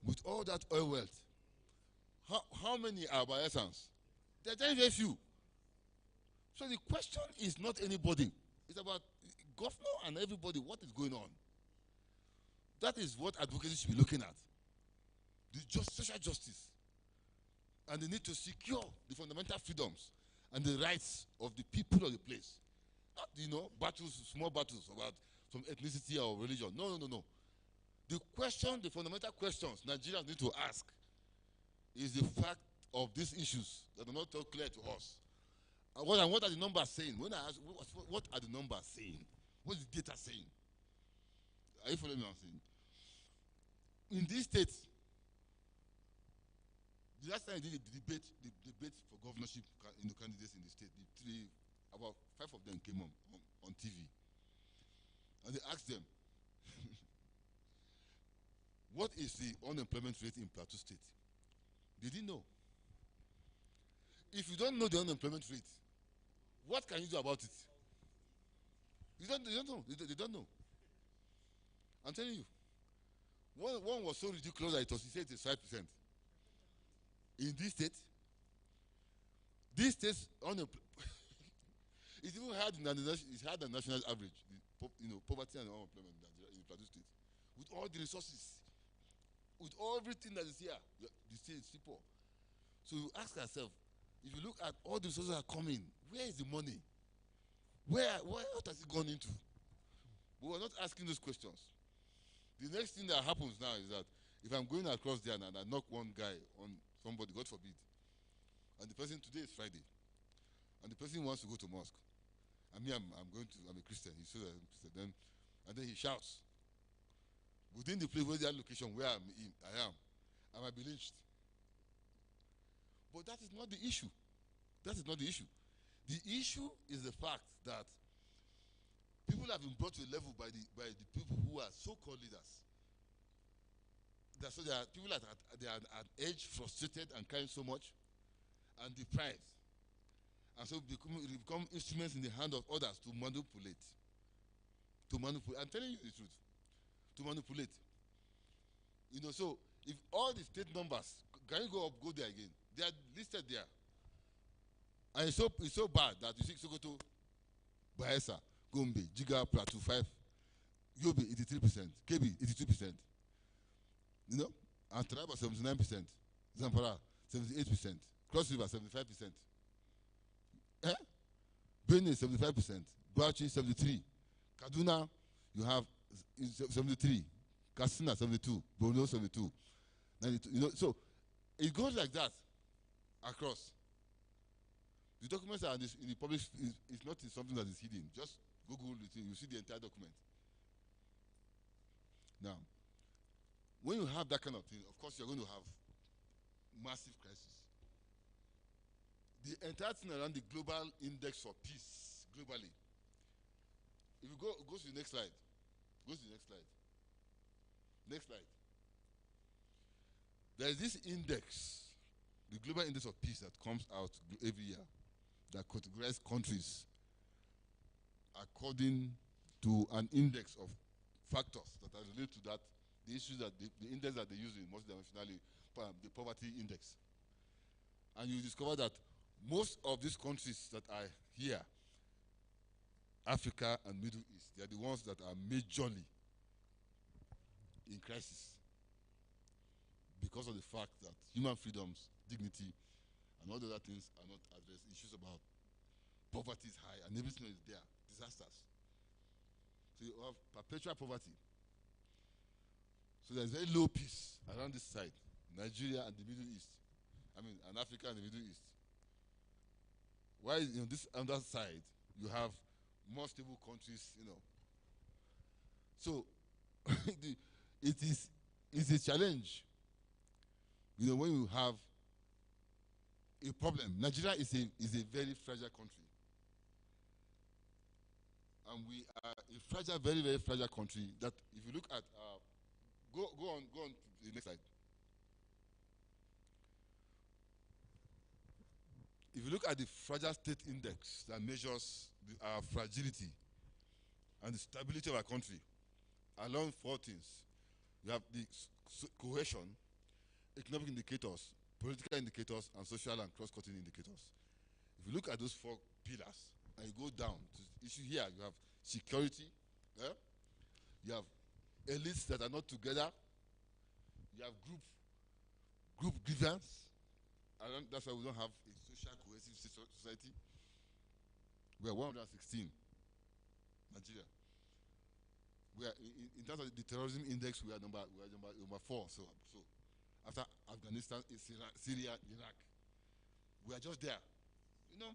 with all that oil wealth, how many are Bayelsans? There are very few. So the question is not anybody. It's about governor and everybody, what is going on. That is what advocacy should be looking at. The social justice. And the need to secure the fundamental freedoms and the rights of the people of the place. Not, battles, small battles about some ethnicity or religion. No. The fundamental questions Nigerians need to ask is the fact of these issues that are not so clear to us. And what are the numbers saying? When I ask, what are the numbers saying? What is the data saying? Are you following me? I'm saying? In these states, the last time I did the debate for governorship candidates in the state, about 5 of them came on TV. And they asked them, what is the unemployment rate in Plateau State? They didn't know. If you don't know the unemployment rate, what can you do about it? They don't know. They don't know. I'm telling you. One was so ridiculous that he said it's 5%. In this state, it's even higher than the national average. Poverty and unemployment in the Plateau State. With all the resources, with everything that is here, the state is still poor. So you ask yourself, if you look at all the resources that are coming, where is the money? What has it gone into? But we're not asking those questions. The next thing that happens now is that if I'm going across there and I knock one guy on somebody, God forbid, and the person, today is Friday, and the person wants to go to mosque, and me, I'm a Christian, he says I'm Christian, and then he shouts, within the place where that location where I might be lynched. But that is not the issue. That is not the issue. The issue is the fact that people have been brought to a level by the people who are so-called leaders. So there are people that they are at edge, frustrated, and crying so much, and deprived, and so become instruments in the hand of others to manipulate. I'm telling you the truth. To manipulate. So if all the state numbers, can you go there again? They are listed there. And it's so bad that you see Sokoto, Bayelsa, Gombe, Jiga, Plateau 5, Yobe 83%, Kebbi 82%. And Taraba 79%, Zamfara 78%, Cross River 75%. Benin 75%, Bauchi 73%, Kaduna you have 73%, Katsina 72%, Borno 72%, 92%. So it goes like that across. The documents are in the public. It's not something that is hidden. Just Google it, you see the entire document. Now, when you have that kind of thing, of course you're going to have massive crisis. The entire thing around the global index for peace globally. If you go to the next slide. Go to the next slide. Next slide. There is this index, the global index of peace that comes out every year, that categorizes countries according to an index of factors that are related to that, the issues that the index that they use in multidimensionally, the poverty index. And you discover that most of these countries that are here, Africa and Middle East, they are the ones that are majorly in crisis because of the fact that human freedoms, dignity, and all the other things are not addressed. Issues about poverty is high and everything is there, disasters. So you have perpetual poverty. So there's very low peace around this side, Nigeria and the Middle East. And Africa and the Middle East. While this other side, you have more stable countries, So it's a challenge, when you have a problem. Nigeria is a very fragile country. And we are a fragile, very, very fragile country that if you look at go on to the next slide. If you look at the fragile state index that measures our fragility and the stability of our country, along 4 things. You have the cohesion, economic indicators, political indicators, and social and cross-cutting indicators. If you look at those 4 pillars, and you go down to the issue here, you have security, you have elites that are not together, you have group grievance. That's why we don't have a social cohesive society. We are 116, Nigeria. We are in terms of the terrorism index, we are number 4. So after Afghanistan, Syria, Iraq, we are just there. It's not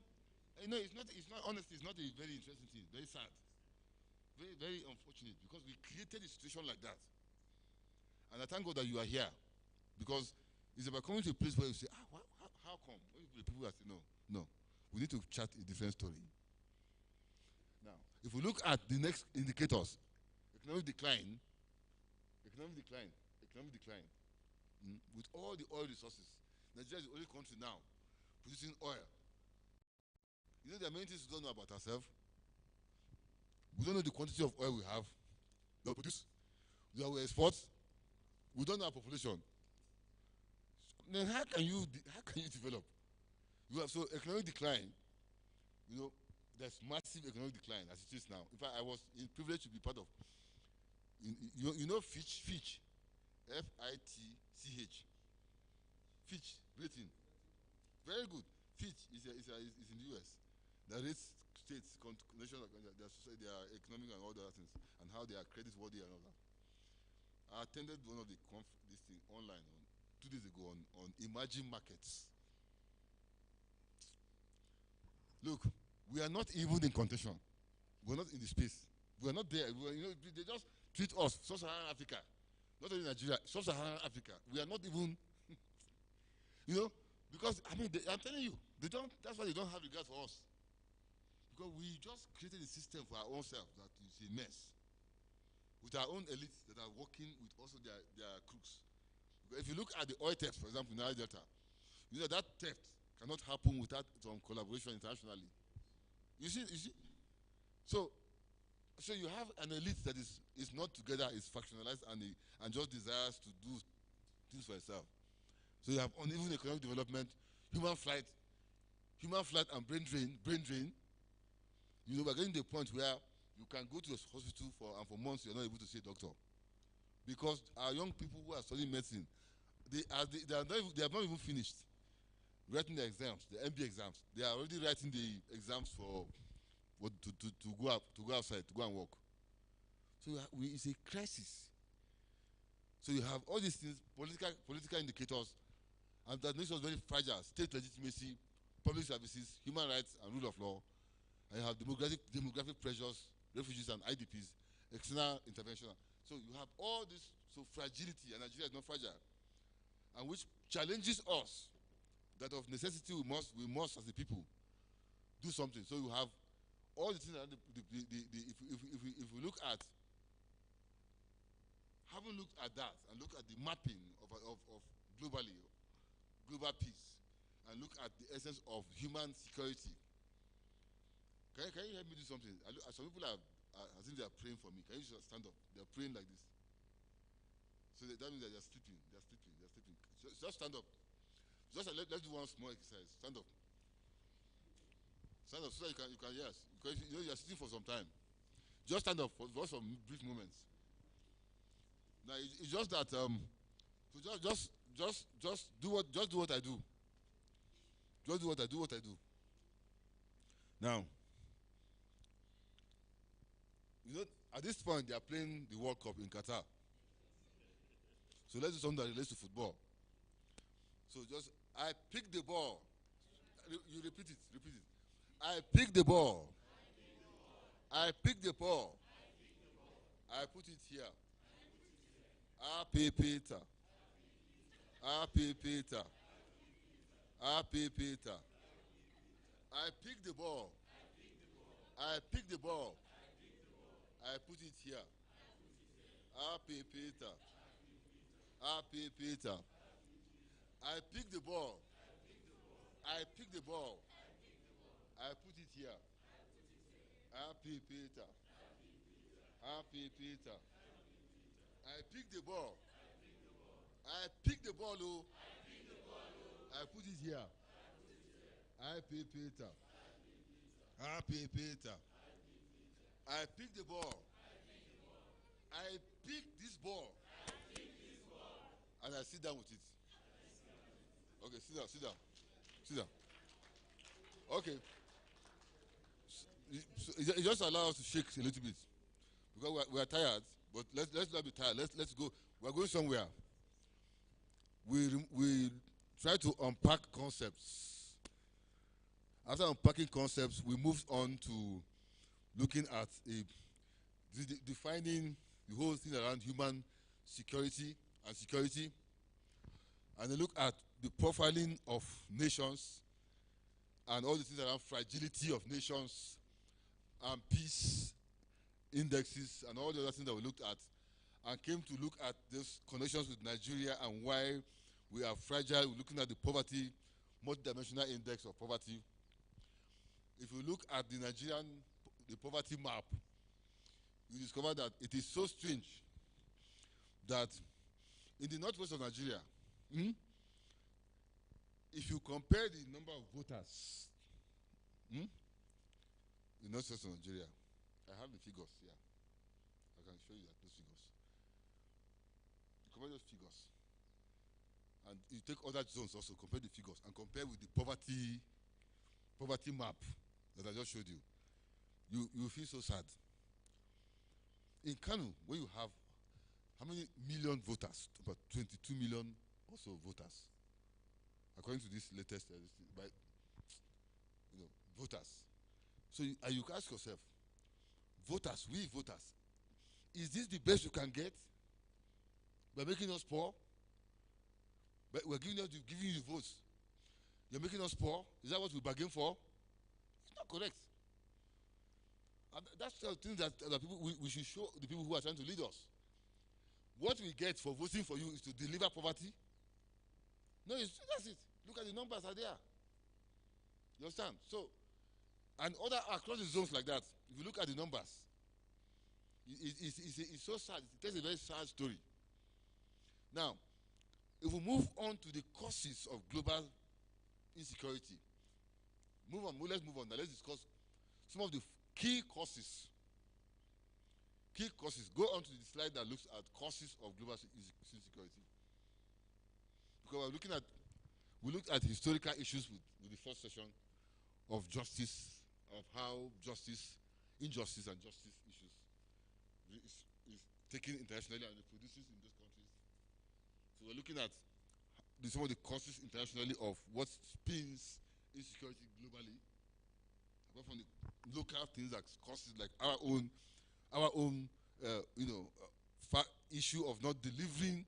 honestly, it's not a very interesting thing. Very sad, very, very unfortunate, because we created a situation like that. And I thank God that you are here, because it's about coming to a place where you say, how come? People are saying, no, we need to chart a different story. Now, if we look at the next indicators, economic decline. With all the oil resources, Nigeria is the only country now producing oil. There are many things we don't know about ourselves. We don't know the quantity of oil we have that we produce, that we export. We don't know our population. Then how can you develop? You have economic decline. There's massive economic decline as it is now. In fact, I was privileged to be part of. Fitch, F-I-T-C-H. Fitch rating, very good. Fitch is in the US. The rates states, nations, their economic and all the other things, and how they are credit worthy and all that. I attended one of this thing online 2 days ago on emerging markets. Look, we are not even in contention. We're not in the space. We're not there. They just treat us, Sub-Saharan Africa, not only Nigeria, Sub-Saharan Africa. We are not even, because I'm telling you, that's why they don't have regard for us. Because we just created a system for our own self that is a mess. With our own elites that are working with also their crooks. Because if you look at the oil theft, for example, in Niger Delta, that theft cannot happen without some collaboration internationally. You see? So you have an elite that is not together, is factionalized, and just desires to do things for itself. So you have uneven economic development, human flight and brain drain. We're getting to a point where you can go to a hospital for months you're not able to see a doctor. Because our young people who are studying medicine, they have not even finished writing the exams, the MB exams. They are already writing the exams to go outside, to go and work. So it's a crisis. So you have all these things, political indicators, and that nation is very fragile. State legitimacy, public services, human rights, and rule of law. And you have demographic pressures, refugees and IDPs, external intervention. So you have all this fragility, and Nigeria is not fragile, and which challenges us that of necessity we must as a people do something. So you have all the things that if we look at, having looked at that and look at the mapping of global peace, and look at the essence of human security. Can you help me do something? Some people I think they are praying for me. Can you just stand up? They are praying like this. So that means that they're sleeping. Just stand up. Let's do one small exercise. Stand up. Stand up so that you can yes. Because you're sitting for some time. Just stand up for some brief moments. Now it's just that so just do what I do. Just do what I do. Now, at this point they are playing the World Cup in Qatar. So let's do something that relates to football. So I pick the ball. You repeat it. I pick the ball. I pick the ball. I put it here. I pick the ball. I pick the ball. I put it here. I pick the ball. I pick the ball. I put it here. I pick the ball. I pick the ball. Oh. I put it here. I pick the ball. I pick this ball. And I sit down with it. Okay, sit down. Okay. So it just allows us to shake a little bit. Because we are tired, but let's not be tired. Let's go. We are going somewhere. We try to unpack concepts. After unpacking concepts, we moved on to looking at defining the whole thing around human security, and then look at the profiling of nations and all the things around fragility of nations and peace indexes and all the other things that we looked at, and came to look at those connections with Nigeria and why we are fragile. We're looking at the poverty, multidimensional index of poverty. If you look at the poverty map, you discover that it is so strange that in the northwest of Nigeria, if you compare the number of voters in the northwest of Nigeria, I have the figures here. I can show you those figures. You compare those figures, and you take other zones also, compare the figures, and compare with the poverty map that I just showed you. you feel so sad. In Kano, where you have how many million voters? About 22 million or so voters, according to this latest by voters. So you can ask yourself, voters, we voters, is this the best you can get by making us poor? But we're giving you the votes. You're making us poor. Is that what we bargain for? It's not correct. And that's the thing that people we should show the people who are trying to lead us. What we get for voting for you is to deliver poverty. No, that's it. Look at the numbers are there. You understand? So, and other across the zones like that, if you look at the numbers, it's so sad. It tells a very sad story. Now, if we move on to the causes of global insecurity, let's move on. Now let's discuss some of the key causes. Key causes. Go on to the slide that looks at causes of global insecurity. Because we looked at historical issues with the first session of justice, of how injustice and justice issues is taken internationally and reproduces in those countries. So we're looking at some of the causes internationally of what spins insecurity globally, apart from the local things like causes like our own issue of not delivering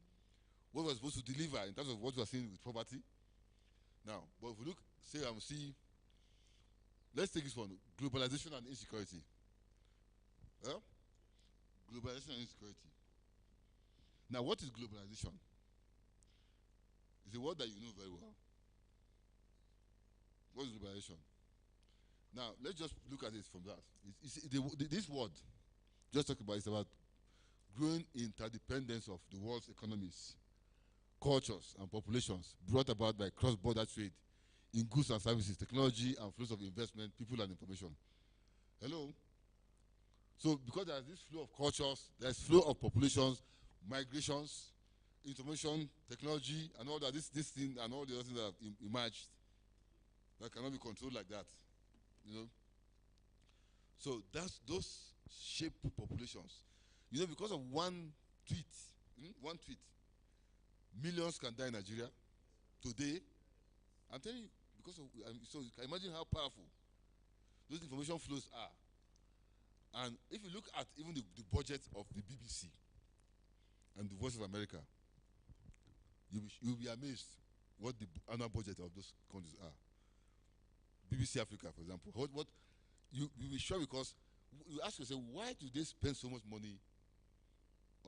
what we're supposed to deliver in terms of what we're seeing with poverty. Now, but if we look, let's take this one: globalization and insecurity. Globalization and insecurity. Now, what is globalization? It's a word that you know very well. What is globalization? Now, let's just look at it from that. This word, just talk about, it's about growing interdependence of the world's economies, cultures, and populations brought about by cross-border trade in goods and services, technology, and flows of investment, people, and information. Hello? So, because there's this flow of cultures, there's flow of populations, migrations, information, technology, and all that, this thing and all the other things that have emerged that cannot be controlled like that, So those shape populations. Because of one tweet, millions can die in Nigeria today. I'm telling you, because of so you can imagine how powerful those information flows are. And if you look at even the budget of the BBC and the Voice of America, you'll be amazed what the annual budget of those countries are. BBC Africa, for example, what you'll be sure, because you ask yourself, why do they spend so much money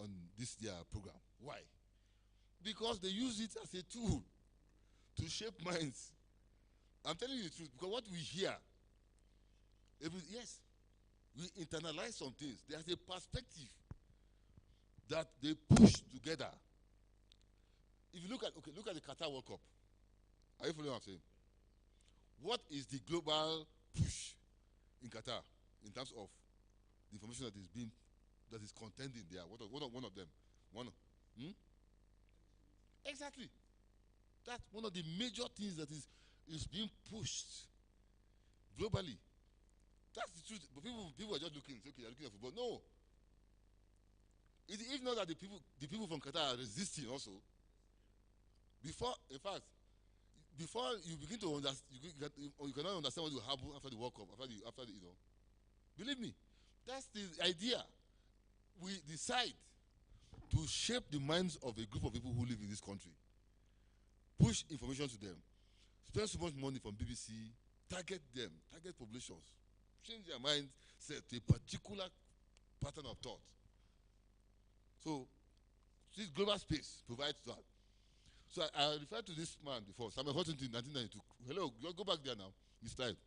on this their program? Why? Because they use it as a tool to shape minds. I'm telling you the truth, because what we hear, yes, we internalize some things. There's a perspective that they push together. If you look at the Qatar World Cup, are you following what I'm saying? What is the global push in Qatar in terms of the information that is contending there? One of them? Exactly. That's one of the major things that is being pushed globally. That's the truth. But people are just looking. It's okay, they're looking at football. No. If not that the people from Qatar are resisting also. Before you begin to understand, you cannot understand what will happen after the World Cup, after the Believe me, that's the idea. We decide to shape the minds of a group of people who live in this country. Push information to them. Spend so much money from BBC. Target them. Target populations. Change their mindset to a particular pattern of thought. So, this global space provides that. So I referred to this man before, Samuel Huntington, 1992. Hello, go back there now. This slide.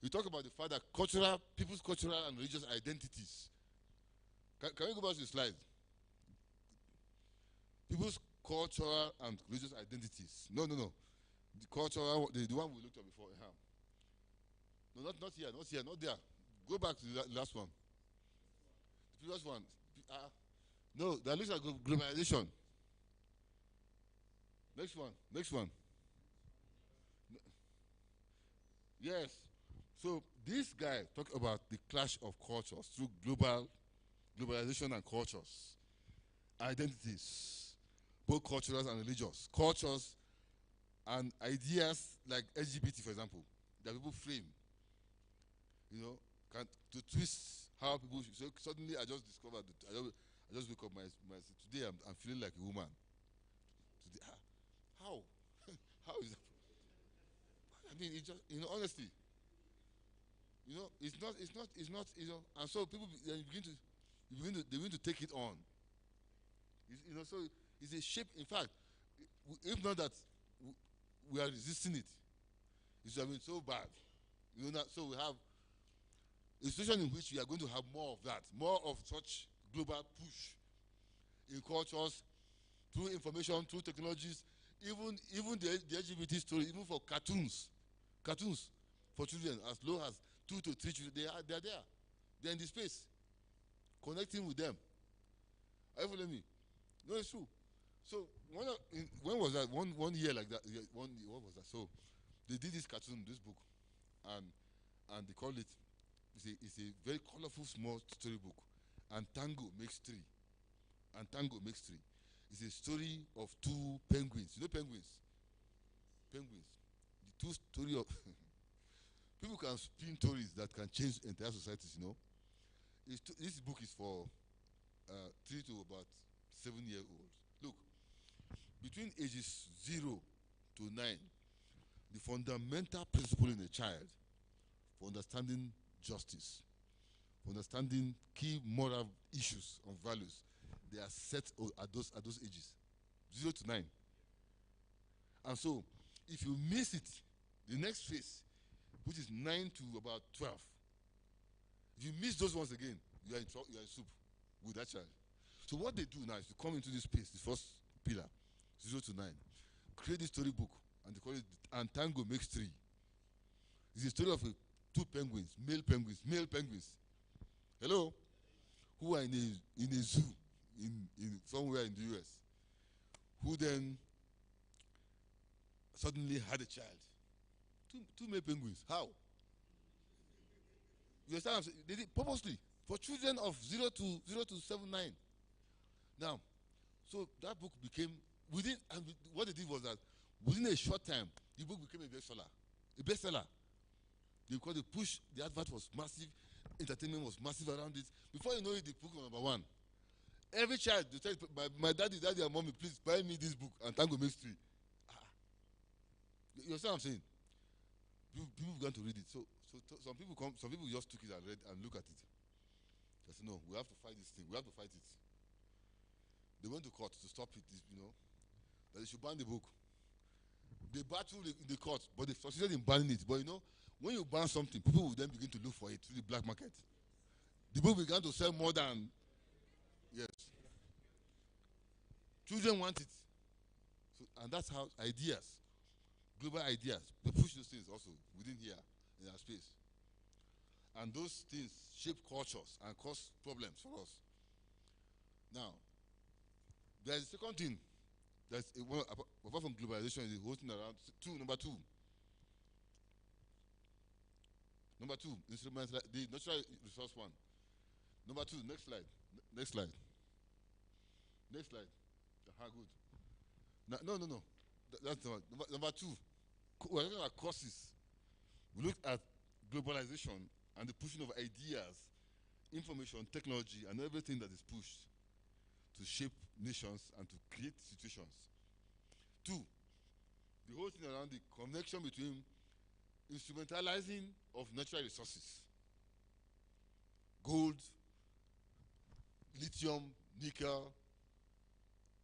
He talked about the fact that people's cultural and religious identities. Can we go back to the slide? People's cultural and religious identities. No. The cultural, the one we looked at before. No, not here, not there. Go back to the last one. The previous one. No, that looks like globalization. Next one. Yes. So This guy talked about the clash of cultures through globalization and cultures, identities, both cultural and religious, cultures and ideas like LGBT, for example, that people frame, to twist how people should. So suddenly I just discovered that I just wake up today I'm feeling like a woman. Today, how? How is that? I mean, it's just, honestly, it's not, and so people they begin to take it on. So it's a shape. In fact, if not that we are resisting it, it's have been so bad. So we have a situation in which we are going to have more of that, more of such global push in cultures, through information, through technologies, even the LGBT story, even for cartoons for children as low as 2 to 3 children, they are there. They're in the space, connecting with them. Are you following me? No, it's true. So when was that? One year like that. What was that? So they did this cartoon, this book, and they call it. It's a very colorful small storybook, and Tango makes three. And Tango makes three. It's a story of two penguins. You know penguins? Penguins. The two story of people can spin stories that can change entire societies. This book is for 3 to about 7-year-olds. Look, between ages 0 to 9, the fundamental principle in a child for understanding justice, for understanding key moral issues and values, they are set at those ages, 0 to 9. And so, if you miss it, the next phase, which is 9 to about 12, if you miss those ones again, you are in soup with that child. So what they do now is to come into this space, the first pillar, 0 to 9, create this storybook, and they call it "And Tango Makes Three." It's a story of two penguins, male penguins. Hello, who are in a zoo in somewhere in the US, who then suddenly had a child. Two male penguins. How? You understand what I'm saying? They did purposely for children of 0 to 7, 9. Now, so that book became and what they did was that within a short time, the book became a bestseller. Because the advert was massive, entertainment was massive around it. Before you know it, the book was number 1. Every child, they tell my daddy and mommy, please buy me this book, and Tango Makes Three. You understand what I'm saying? People began to read it. So some people just took it and read and look at it. They said, no, we have to fight this thing. We have to fight it. They went to court to stop it, that they should ban the book. They battled in the court, but they succeeded in banning it. But when you ban something, people will then begin to look for it through the black market. The book began to sell more than, yes. Children want it. So, and that's how global ideas, they push those things also within here, in our space. And those things shape cultures and cause problems for us. Now, there's a second thing. Apart from globalization, is the whole thing around number two, instruments like the natural resource one. Number 2, next slide. Next slide. Good. No. That's number 2. We're looking at courses. We looked at globalization and the pushing of ideas, information, technology, and everything that is pushed to shape nations and to create situations. 2, the whole thing around the connection between instrumentalizing of natural resources, gold, lithium, nickel.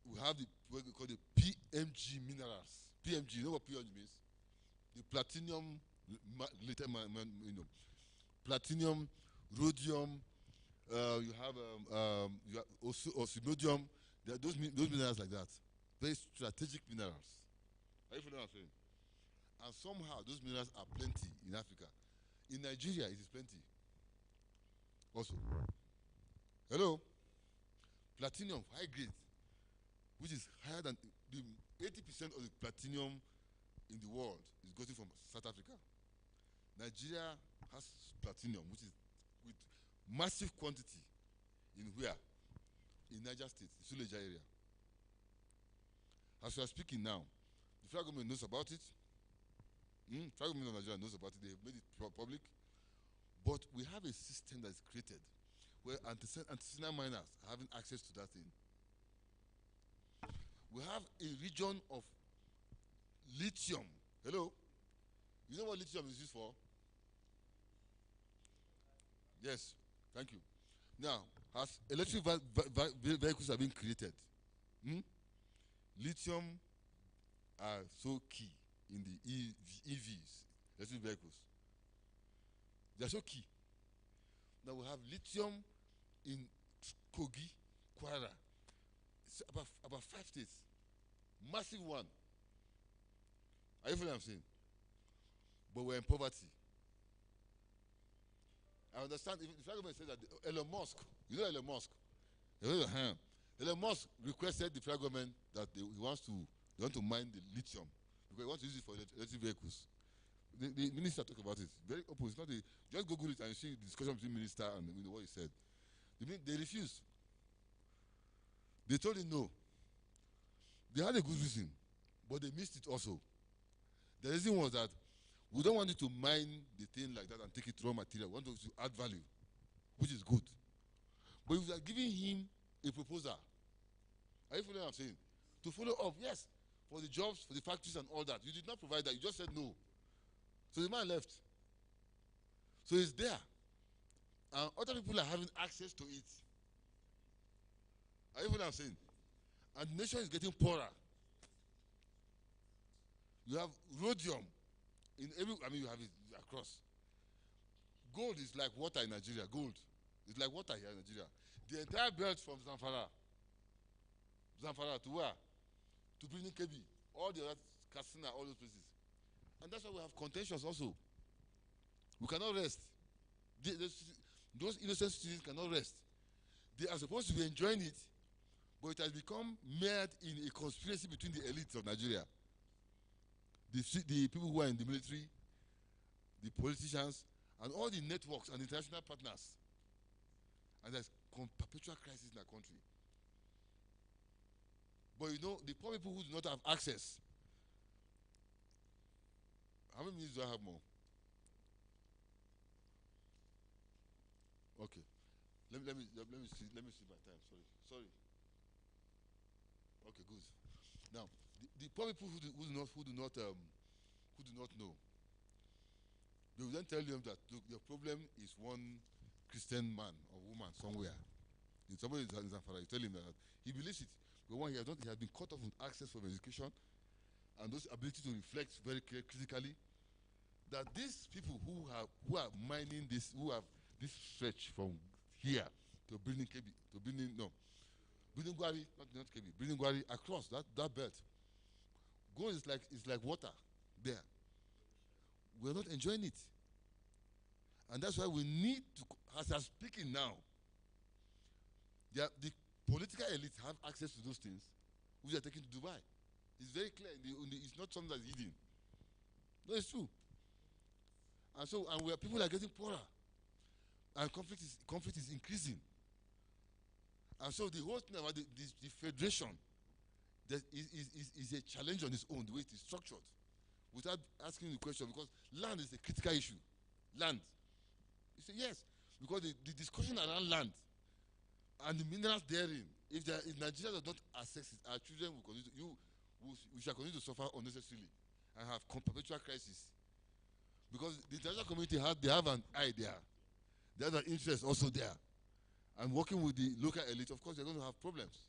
We have what we call the PMG minerals. PMG, you know what PMG means? The platinum, platinum, rhodium. You have osmium. There are those minerals like that. Very strategic minerals. Are you following what I'm saying? And somehow those minerals are plenty in Africa. In Nigeria, it is plenty. Also, hello, platinum, high grade, which is higher than the 80% of the platinum in the world is gotten from South Africa. Nigeria has platinum, which is with massive quantity in where? In Niger State, the Suleja area. As we are speaking now, the federal government knows about it. Federal government of Nigeria knows about it. They have made it public. But we have a system that is created where artisanal miners are having access to that thing. We have a region of lithium. Hello? You know what lithium is used for? Yes, thank you. Now, as electric vehicles are being created, lithium are so key in the EVs, electric vehicles. They are so key. Now we have lithium in Kogi, Kwara. It's about 5 states. Massive one. Are you following what I'm saying? But we're in poverty. I understand if the federal government said that Elon Musk, you know Elon Musk? Elon Musk requested the federal government that they want to mine the lithium because he wants to use it for electric vehicles. The minister talked about it. Very open. It's not just Google it and see the discussion between minister and what he said. They refused. They told him no. They had a good reason, but they missed it also. The reason was that we don't want you to mine the thing like that and take it raw material. We want you to add value, which is good. But if you are giving him a proposal, are you following what I'm saying? To follow up, yes, for the jobs, for the factories and all that. You did not provide that. You just said no. So the man left. So it's there. And other people are having access to it. Are you following what I'm saying? And the nation is getting poorer. You have rhodium in every, you have it across. Gold is like water in Nigeria. Gold is like water here in Nigeria. The entire belt from Zamfara to where? To Birnin Kebbi, all the other Katsina, all those places. And that's why we have contentions also. We cannot rest. Those innocent citizens cannot rest. They are supposed to be enjoying it, but it has become mired in a conspiracy between the elites of Nigeria. The people who are in the military, the politicians, and all the networks and international partners. And there's perpetual crisis in our country. But you know, the poor people who do not have access. How many minutes do I have more? Okay. Let me see my time. Sorry. Okay, good. Now, the poor people who do not know, they will then tell them that look, your problem is one Christian man or woman somewhere. If somebody is in Zamfara, you tell him that he believes it. But one, he has been cut off with access for education and those ability to reflect very critically. That these people who are mining this, who have this stretch from here to Birnin Kebbi, to Birnin Gwari, not Kebbi, Birnin Gwari, across that belt. Gold is like water there. We're not enjoying it. And that's why we need to, as I'm speaking now, the political elites have access to those things, which are taken to Dubai. It's very clear. It's not something that's hidden. No, it's true. And so, people are getting poorer, and conflict is increasing. And so, the whole thing about the federation that is a challenge on its own, the way it is structured, without asking the question, because land is a critical issue. Land. You say yes, because the discussion around land and the minerals therein, if Nigeria does not access it, our children we shall continue to suffer unnecessarily and have perpetual crisis. Because the international community they have an idea, they have an interest also there, and working with the local elite, of course, they're going to have problems.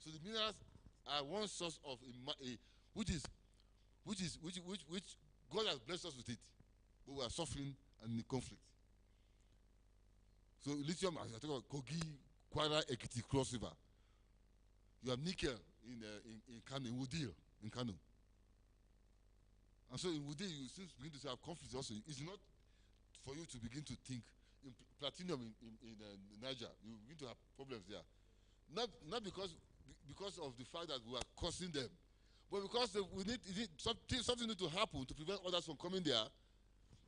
So the minerals are one source of which God has blessed us with it, but we are suffering and in conflict. So lithium, as I talk about Kogi, Kwara, Ekiti, Cross River. You have nickel in Kano, in Wudil, in Kano. And so in Wudil, you still begin to have conflicts also. It's not for you to begin to think in platinum in Niger. You begin to have problems there. Not because of the fact that we are causing them, but because something need to happen to prevent others from coming there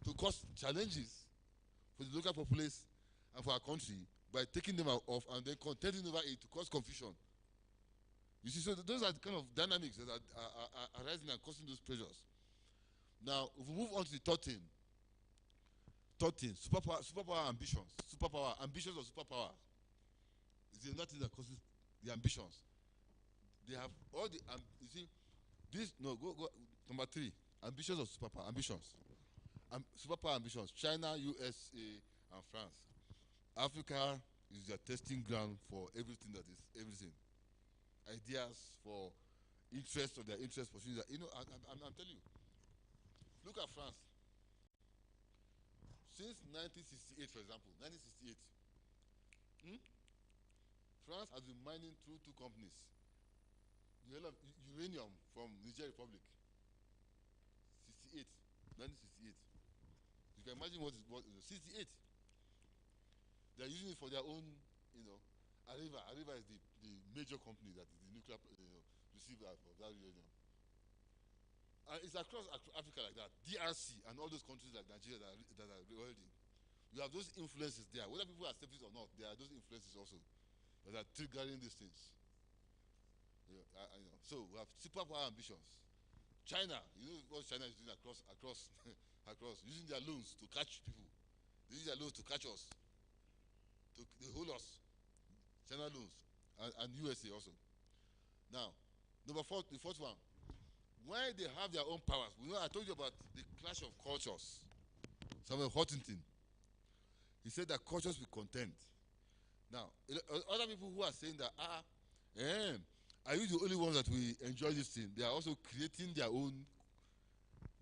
to cause challenges. for the local populace and for our country by taking them off and then contending over it to cause confusion. You see, so those are the kind of dynamics that are arising and causing those pressures. Now, if we move on to the third thing, superpower ambitions. Superpower, ambitions or superpower. It's another thing that causes the ambitions. They have all the, you see, this, no, go, number 3, ambitions or superpower, ambitions. Superpower ambitions, China, USA, and France. Africa is their testing ground for everything that is everything. Ideas for interest of their interest pursuing that. You know, I'm telling you. Look at France. Since 1968, for example, 1968, France has been mining through 2 companies. Uranium from Niger Republic. 1968. You can imagine what is 68. They are using it for their own, you know. Arriva is the major company that is the nuclear receiver of that uranium. And it's across Africa like that. DRC and all those countries like Nigeria that are wealthy. You have those influences there. Whether people accept it or not, there are those influences also that are triggering these things. You know. So we have superpower ambitions. China, you know what China is doing across, using their loans to catch people. They use their loans to catch us. They hold us. China loans and USA also. Now, the fourth one. When they have their own powers, you know, I told you about the clash of cultures. Samuel Huntington. He said that cultures will contend. Now, other people who are saying that, are you the only ones that will enjoy this thing? They are also creating their own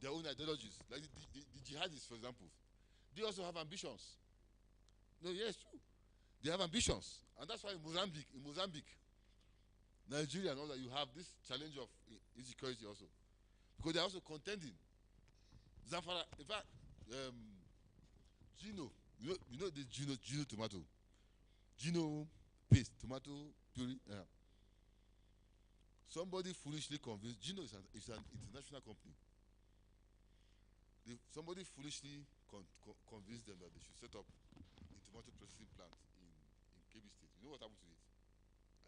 ideologies. Like the jihadists, for example. They also have ambitions. No, yes, true. They have ambitions. And that's why in Mozambique, Nigeria and all that, you have this challenge of insecurity also. Because they're also contending. Zamfara, in fact, Gino, you know this Gino tomato? Gino paste, tomato puree. Yeah. Somebody foolishly convinced, Gino is an international company. Somebody foolishly convinced them that they should set up a tomato processing plant in Kebbi State. You know what happened to it?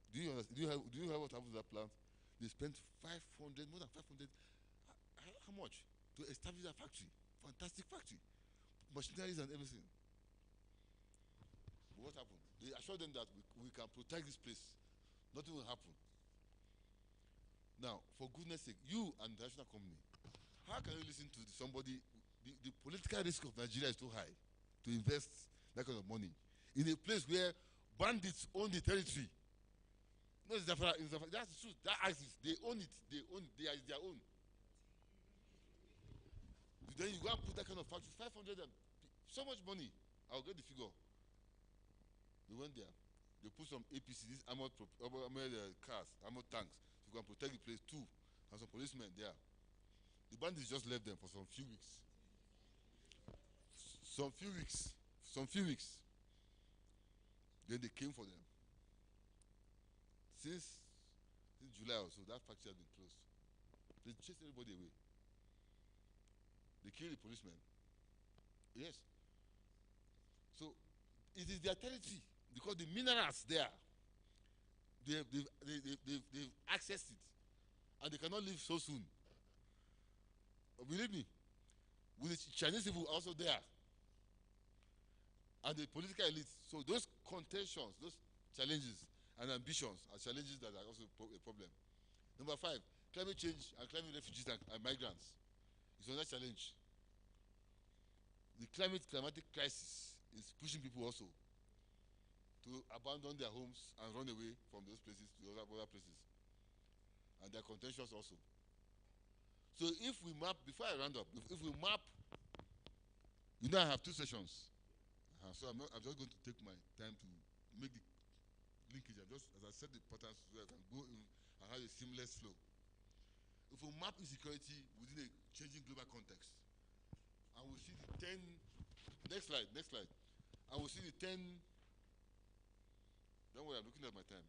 Do you have what happened to that plant? They spent more than 500. How much to establish that factory? Fantastic factory, machineries and everything. But what happened? They assured them that we can protect this place. Nothing will happen. Now, for goodness sake, you and the national company, how can you listen to somebody? The political risk of Nigeria is too high to invest that kind of money in a place where bandits own the territory. No, it's that's the truth. That ISIS, they own it. They are their own. Then you go and put that kind of factory, 500 and so much money. I'll get the figure. They went there. They put some APC, these armored cars, armored tanks, so you can protect the place too, and some policemen there. The bandits just left them for some few weeks. Some few weeks. Then they came for them. Since July or so, that factory has been closed. They chased everybody away. They killed the policemen. Yes. So it is their territory because the minerals there, they've accessed it, and they cannot leave so soon. But believe me, with the Chinese people also there, and the political elite. So those contentions, those challenges and ambitions are challenges that are also a problem. Number 5, climate change and climate refugees and migrants is another challenge. The climatic crisis is pushing people also to abandon their homes and run away from those places to other places. And they're contentious also. So if we map, before I round up, if we map, you know I have 2 sessions. So I'm just going to take my time to make the linkage. Just as I said the patterns so I can go in and have a seamless flow. If we map insecurity within a changing global context, and we'll see the 10, next slide, and we'll see the 10, don't worry, I'm looking at my time.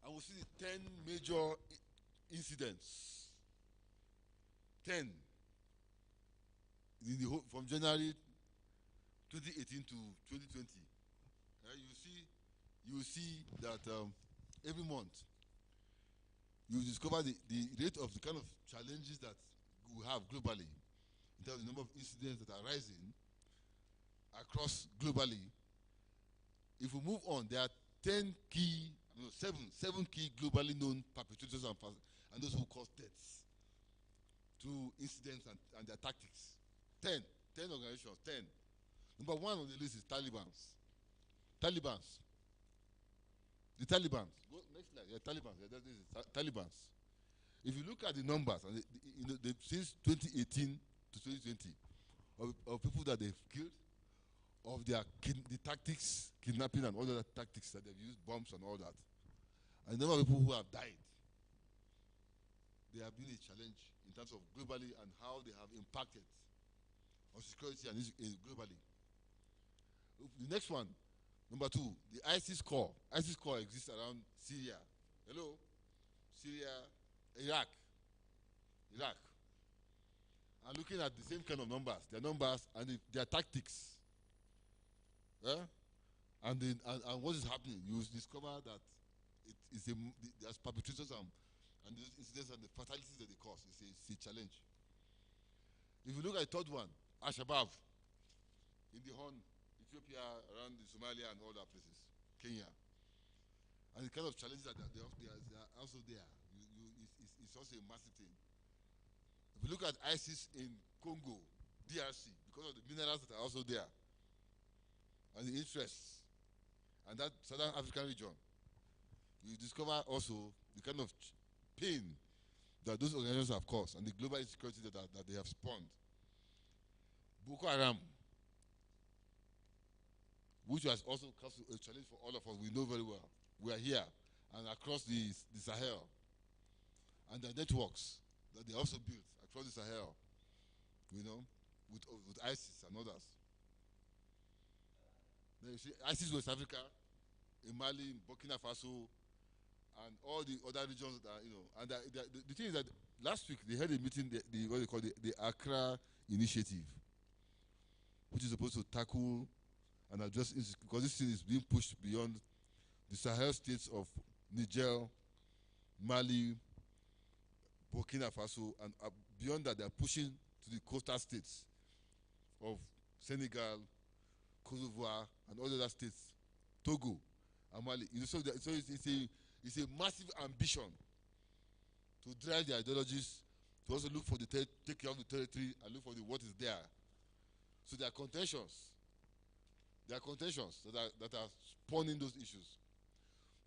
And we'll see the 10 major incidents. 10. From January 2018 to 2020, you see that every month you discover the rate of the kind of challenges that we have globally in terms of the number of incidents that are rising across globally. If we move on, there are 10 key, seven key globally known perpetrators and those who cause deaths through incidents and their tactics. 10 organizations, 10. Number one on the list is Talibans. The Taliban. Go next slide. Yeah, Taliban. Yeah, this is Talibans. If you look at the numbers, and since 2018 to 2020, of people that they've killed, of their the tactics, kidnapping and all other tactics that they've used, bombs and all that, and the number of people who have died, they have been a challenge in terms of globally and how they have impacted on security and globally. The next one. Number two, the ISIS core. ISIS core exists around Syria. Hello? Syria, Iraq. And looking at the same kind of numbers, their numbers and their tactics. And what is happening, you discover that there's perpetrators and these incidents and the fatalities that they cause. It's a challenge. If you look at the third one, Al-Shabaab, in the Horn, Ethiopia, around the Somalia and all that places, Kenya, and the kind of challenges that they are also there. It's also a massive thing. If you look at ISIS in Congo, DRC, because of the minerals that are also there, and the interests, and that Southern African region, you discover also the kind of pain that those organizations have caused and the global insecurity that they have spawned. Boko Haram, which has also caused a challenge for all of us. We know very well. We are here and across the Sahel. And the networks that they also built across the Sahel, with ISIS and others. Then you see ISIS West Africa, in Mali, Burkina Faso, and all the other regions that are, And the thing is that last week they had a meeting, what they call the Accra Initiative, which is supposed to tackle and address, because this thing is being pushed beyond the Sahel states of Niger, Mali, Burkina Faso, and beyond that, they are pushing to the coastal states of Senegal, Kosovo, and all other states, Togo, and Mali. So it's a massive ambition to drive the ideologies, to also look for take care of the territory and look for what is there. So there are contentions. There are contentions that are spawning those issues.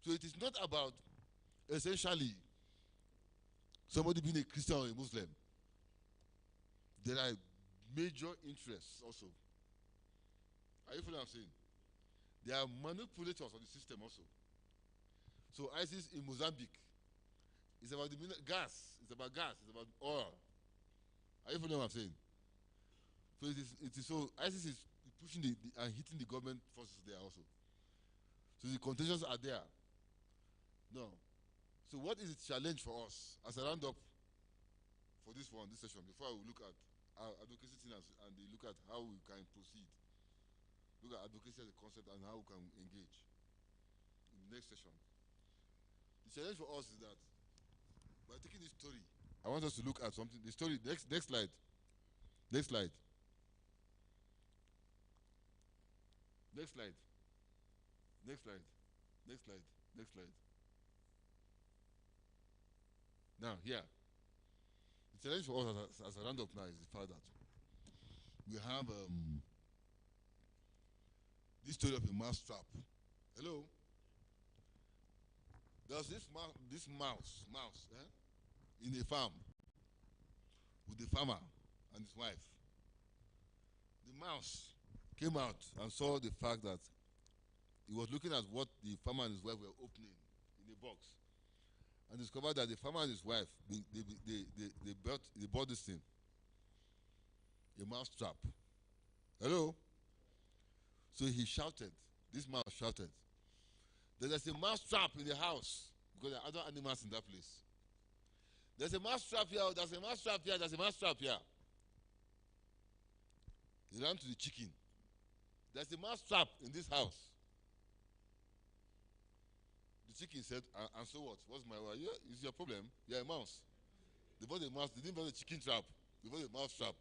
So it is not about essentially somebody being a Christian or a Muslim. There are major interests also. Are you following what I'm saying? There are manipulators of the system also. So ISIS in Mozambique is about the gas. It's about gas. It's about oil. Are you following what I'm saying? So ISIS is pushing and hitting the government forces there also. So the contentions are there. No. So what is the challenge for us as a roundup for this session, before we look at our advocacy thing and look at how we can proceed? Look at advocacy as a concept and how we can engage in the next session. The challenge for us is that by taking this story, I want us to look at something. The story, next slide. Next slide. Next slide. Next slide. Next slide. Next slide. Now, here. The challenge for us as a roundup now is the fact that we have this story of a mouse trap. Hello? There's this mouse in a farm with the farmer and his wife. The mouse came out and saw the fact that he was looking at what the farmer and his wife were opening in a box, and discovered that the farmer and his wife they bought this thing, a mouse trap. Hello? So he shouted. This mouse shouted, "There's a mouse trap in the house," because there are other animals in that place. "There's a mouse trap here. There's a mouse trap here. There's a mouse trap here." He ran to the chicken there's a mouse trap in this house. The chicken said, and so what? What's my word? Yeah, it's your problem. You're a mouse. They bought a mouse. They didn't buy a chicken trap. They bought a mouse trap.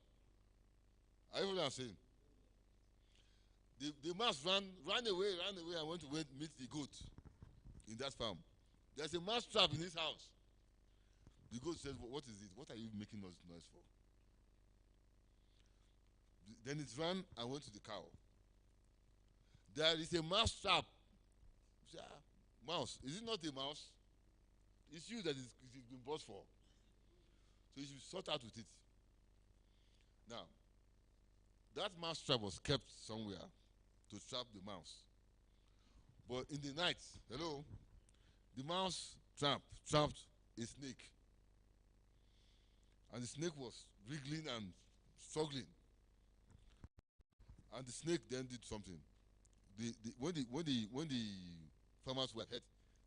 Are you hearing what I'm saying? The mouse ran away, and went to meet the goat in that farm. There's a mouse trap in his house. The goat says, what is it? What are you making noise for? Then it ran and went to the cow. There is a mouse trap. Mouse. Is it not a mouse? It's you that it's been bought for. So you should sort out with it. Now, that mouse trap was kept somewhere to trap the mouse. But in the night, the mouse trapped a snake. And the snake was wriggling and struggling. And the snake then did something. When the farmers were heard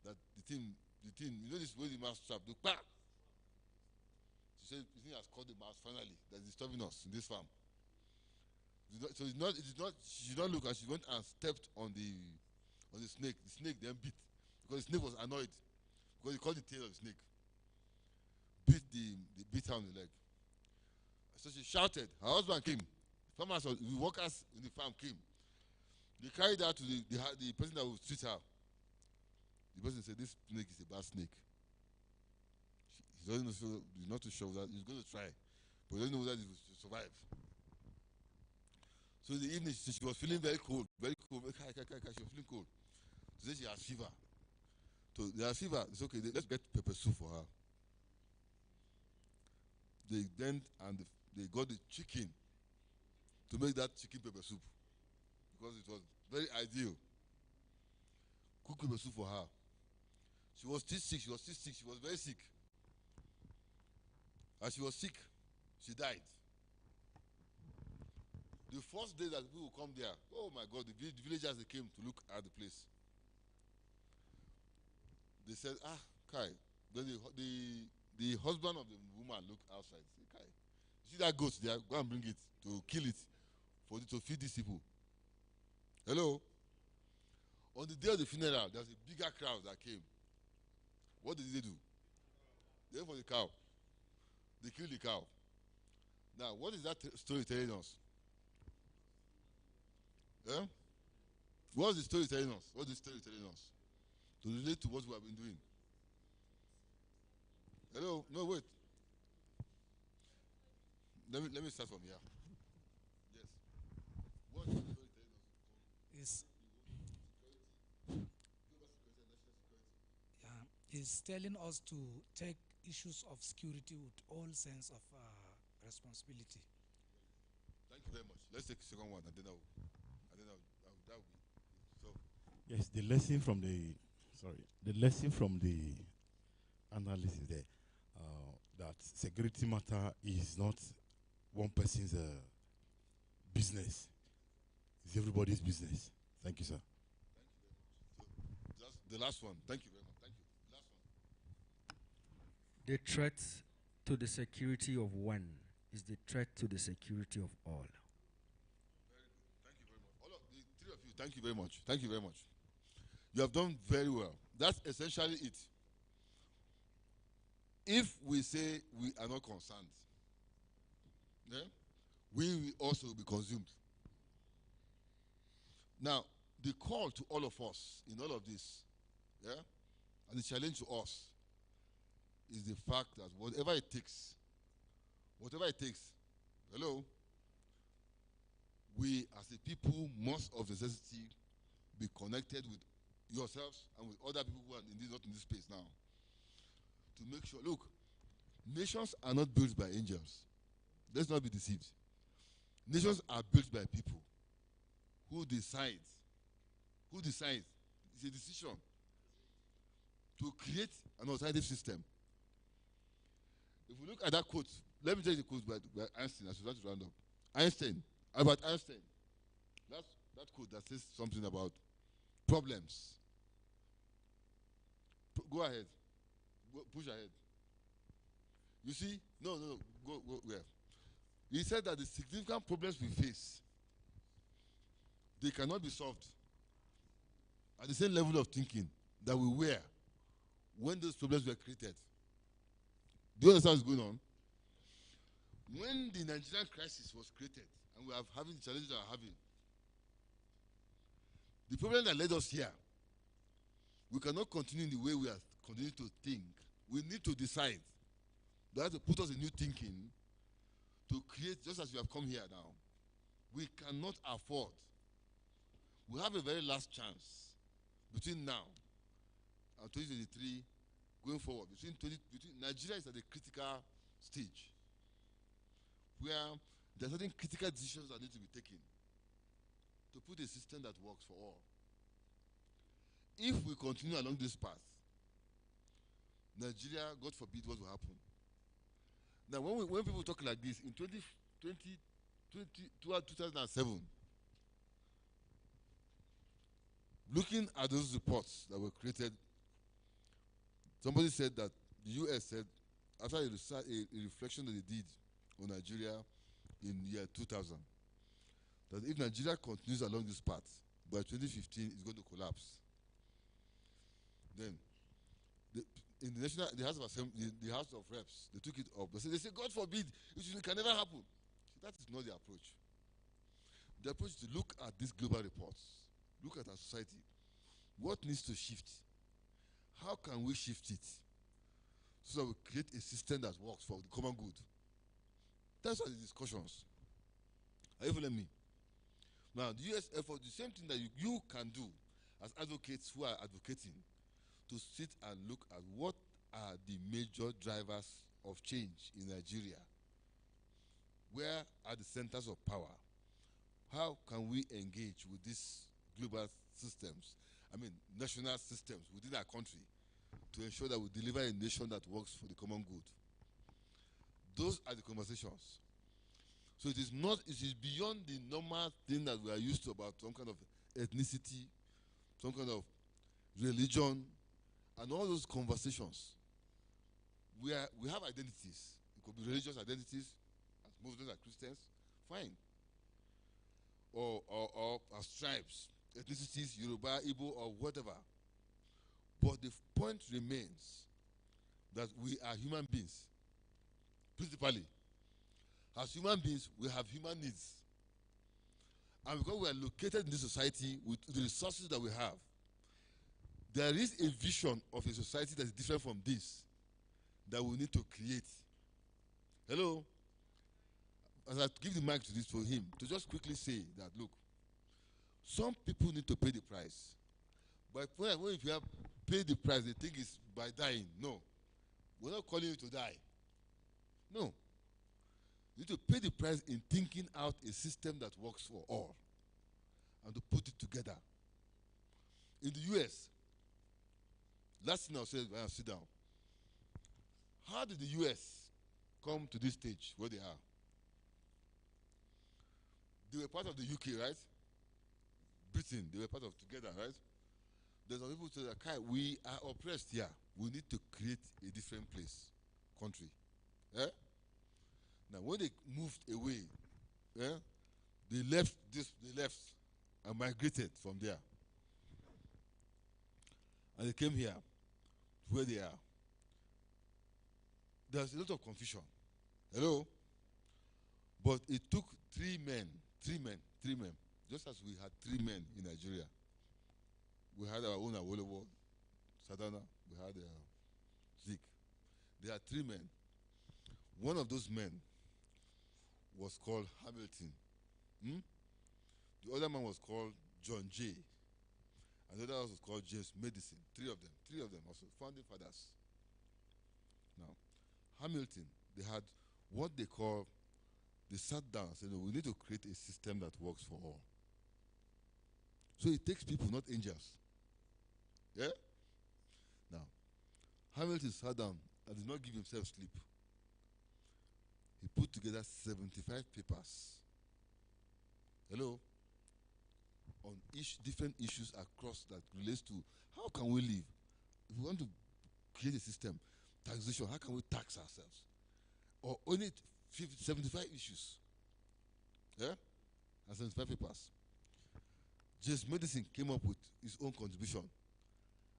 that the thing, this way the mouse trap, she said, the thing has caught the mouse finally that's disturbing us in this farm. So she did not look, and she went and stepped on the snake. The snake then bit, because the snake was annoyed, because he caught the tail of the snake. Bit her on the leg. So she shouted. Her husband came. The workers in the farm came. They carried her to the person that would treat her. The person said, this snake is a bad snake. He doesn't know, he's not too sure that he's going to try, but he doesn't know whether he will survive. So in the evening, she was feeling very cold. She was feeling cold. So then she has fever. So they have fever. It's okay. Let's get pepper soup for her. They got the chicken to make that chicken pepper soup, because it was very ideal. Cook pepper soup for her. She was still sick. She was very sick. As she was sick, she died. The first day that people come there, oh my God, the villagers, they came to look at the place. They said, Kai. Then the husband of the woman looked outside. Said, Kai, you see that goat there? Go and bring it to kill it to feed these people. Hello? On the day of the funeral, there was a bigger crowd that came. What did they do? They went for the cow. They killed the cow. Now, what is that story telling us? Yeah? What's the story telling us? What's the story telling us? To relate to what we have been doing. Hello? No, wait. Let me start from here. Yes. What is the story telling us? Is telling us to take issues of security with all sense of responsibility. Thank you very much. Let's take the second one, and then that will be so. Yes, the lesson from the analysis there, that security matter is not one person's business. It's everybody's business. Thank you, sir. Thank you very much. So just the last one. Thank you very much. Thank you. Last one. The threat to the security of one is the threat to the security of all. Very good. Thank you very much. All of the three of you, thank you very much. Thank you very much. You have done very well. That's essentially it. If we say we are not concerned, we will also be consumed. Now, the call to all of us in all of this, and the challenge to us is the fact that whatever it takes, we as a people must of necessity be connected with yourselves and with other people who are not in this space now, to make sure, look, nations are not built by angels. Let's not be deceived. Nations are built by people who decide. It's a decision to create an alternative system. If we look at that quote, let me tell you the quote by Einstein as we start to round up. Albert Einstein. That quote that says something about problems. Go ahead. Push ahead. You see? No. Go where? He said that the significant problems we face they cannot be solved at the same level of thinking that we were when those problems were created. Do you understand what's going on? When the Nigerian crisis was created and we are having the challenges we are having, the problem that led us here, we cannot continue in the way we are continuing to think. We need to decide. They have to put us in new thinking to create, just as we have come here now. We cannot afford. We have a very last chance between now and 2023 going forward. Between Nigeria is at a critical stage where there are certain critical decisions that need to be taken to put a system that works for all. If we continue along this path, Nigeria, God forbid, what will happen? Now, when people talk like this, in 2007, looking at those reports that were created, somebody said that the US said, after a reflection that they did on Nigeria in year 2000, that if Nigeria continues along this path, by 2015, it's going to collapse. Then, in the House of Assembly, the House of Reps, they took it up. They say, God forbid, it can never happen. That is not the approach. The approach is to look at these global reports, look at our society. What needs to shift? How can we shift it so that we create a system that works for the common good? That's what the discussions. Are you following me? Now, the US effort, the same thing that you can do as advocates who are advocating, to sit and look at what are the major drivers of change in Nigeria. Where are the centers of power? How can we engage with these global systems, national systems within our country, to ensure that we deliver a nation that works for the common good? Those are the conversations. So it is beyond the normal thing that we are used to about some kind of ethnicity, some kind of religion, and all those conversations. We have identities. It could be religious identities, as Muslims and Christians, fine. Or as tribes, ethnicities, Yoruba, Igbo, or whatever. But the point remains that we are human beings. Principally, as human beings, we have human needs. And because we are located in this society with the resources that we have, there is a vision of a society that is different from this that we need to create. Hello? As I give the mic to this for him, to just quickly say that, look, some people need to pay the price. But when if you have paid the price, they think it's by dying. No. We're not calling you to die. No. You need to pay the price in thinking out a system that works for all and to put it together. In the US, last thing I'll say when I sit down, how did the US come to this stage where they are? They were part of the UK, right? Britain, they were part of together, right? There's some people who say that, Kai, we are oppressed here. We need to create a different place, country. Eh? Now, when they moved away, they left and migrated from there. And they came here, where they are. There's a lot of confusion. Hello? But it took three men, just as we had 3 men in Nigeria. We had our own Awolowo, Sadana, we had Zik. There are 3 men. One of those men was called Hamilton. The other man was called John Jay. And the other was called James Madison. 3 of them also, founding fathers. Now, Hamilton, they had what they call, they sat down and said, no, we need to create a system that works for all. So it takes people, not angels. Yeah? Now, Hamilton sat down and did not give himself sleep. He put together 75 papers. Hello? On different issues across that relates to how can we live? If we want to create a system, taxation, how can we tax ourselves? Or only 75 issues. Yeah? And 75 papers. James Madison came up with his own contribution.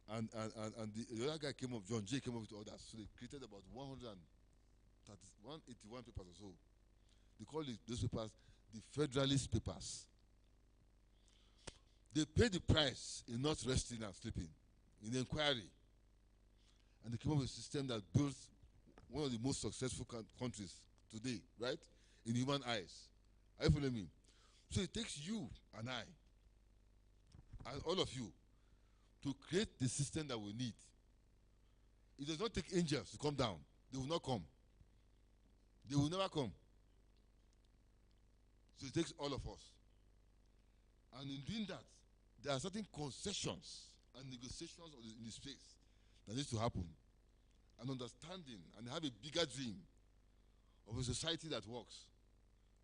And the other guy came up, John Jay came up with others. So they created about 181 papers or so. They call those papers the Federalist Papers. They paid the price in not resting and sleeping, in the inquiry. And they came up with a system that built one of the most successful countries today, right? In human eyes. Are you following me? So it takes you and I, and all of you, to create the system that we need. It does not take angels to come down. They will not come. They will never come. So it takes all of us. And in doing that, there are certain concessions and negotiations in the space that needs to happen. And understanding and have a bigger dream of a society that works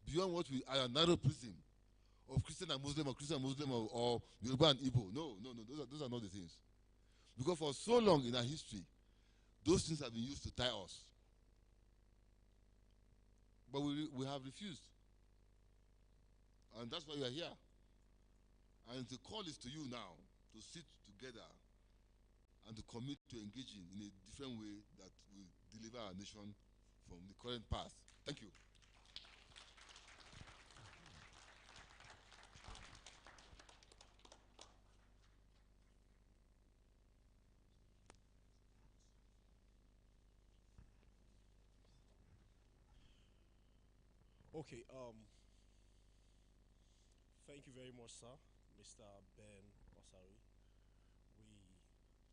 beyond what we are, a narrow prism of Christian and Muslim or Christian and Muslim or Yoruba and Igbo. No, those are not the things. Because for so long in our history, those things have been used to tie us. But we have refused. And that's why we are here. And the call is to you now to sit together and to commit to engaging in a different way that will deliver our nation from the current path. Thank you. Okay, thank you very much, sir, Mr. Ben Osari. We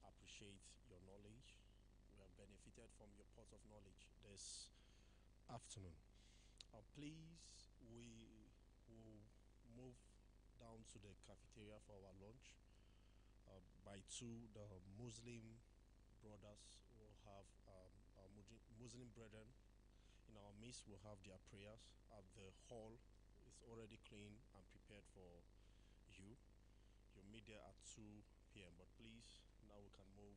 appreciate your knowledge. We have benefited from your pot of knowledge this afternoon. Please, we will move down to the cafeteria for our lunch. By 2, the Muslim brothers will have our Muslim brethren in our midst will have their prayers. The hall is already clean and prepared for you. You'll meet there at 2 p.m. But please, now we can move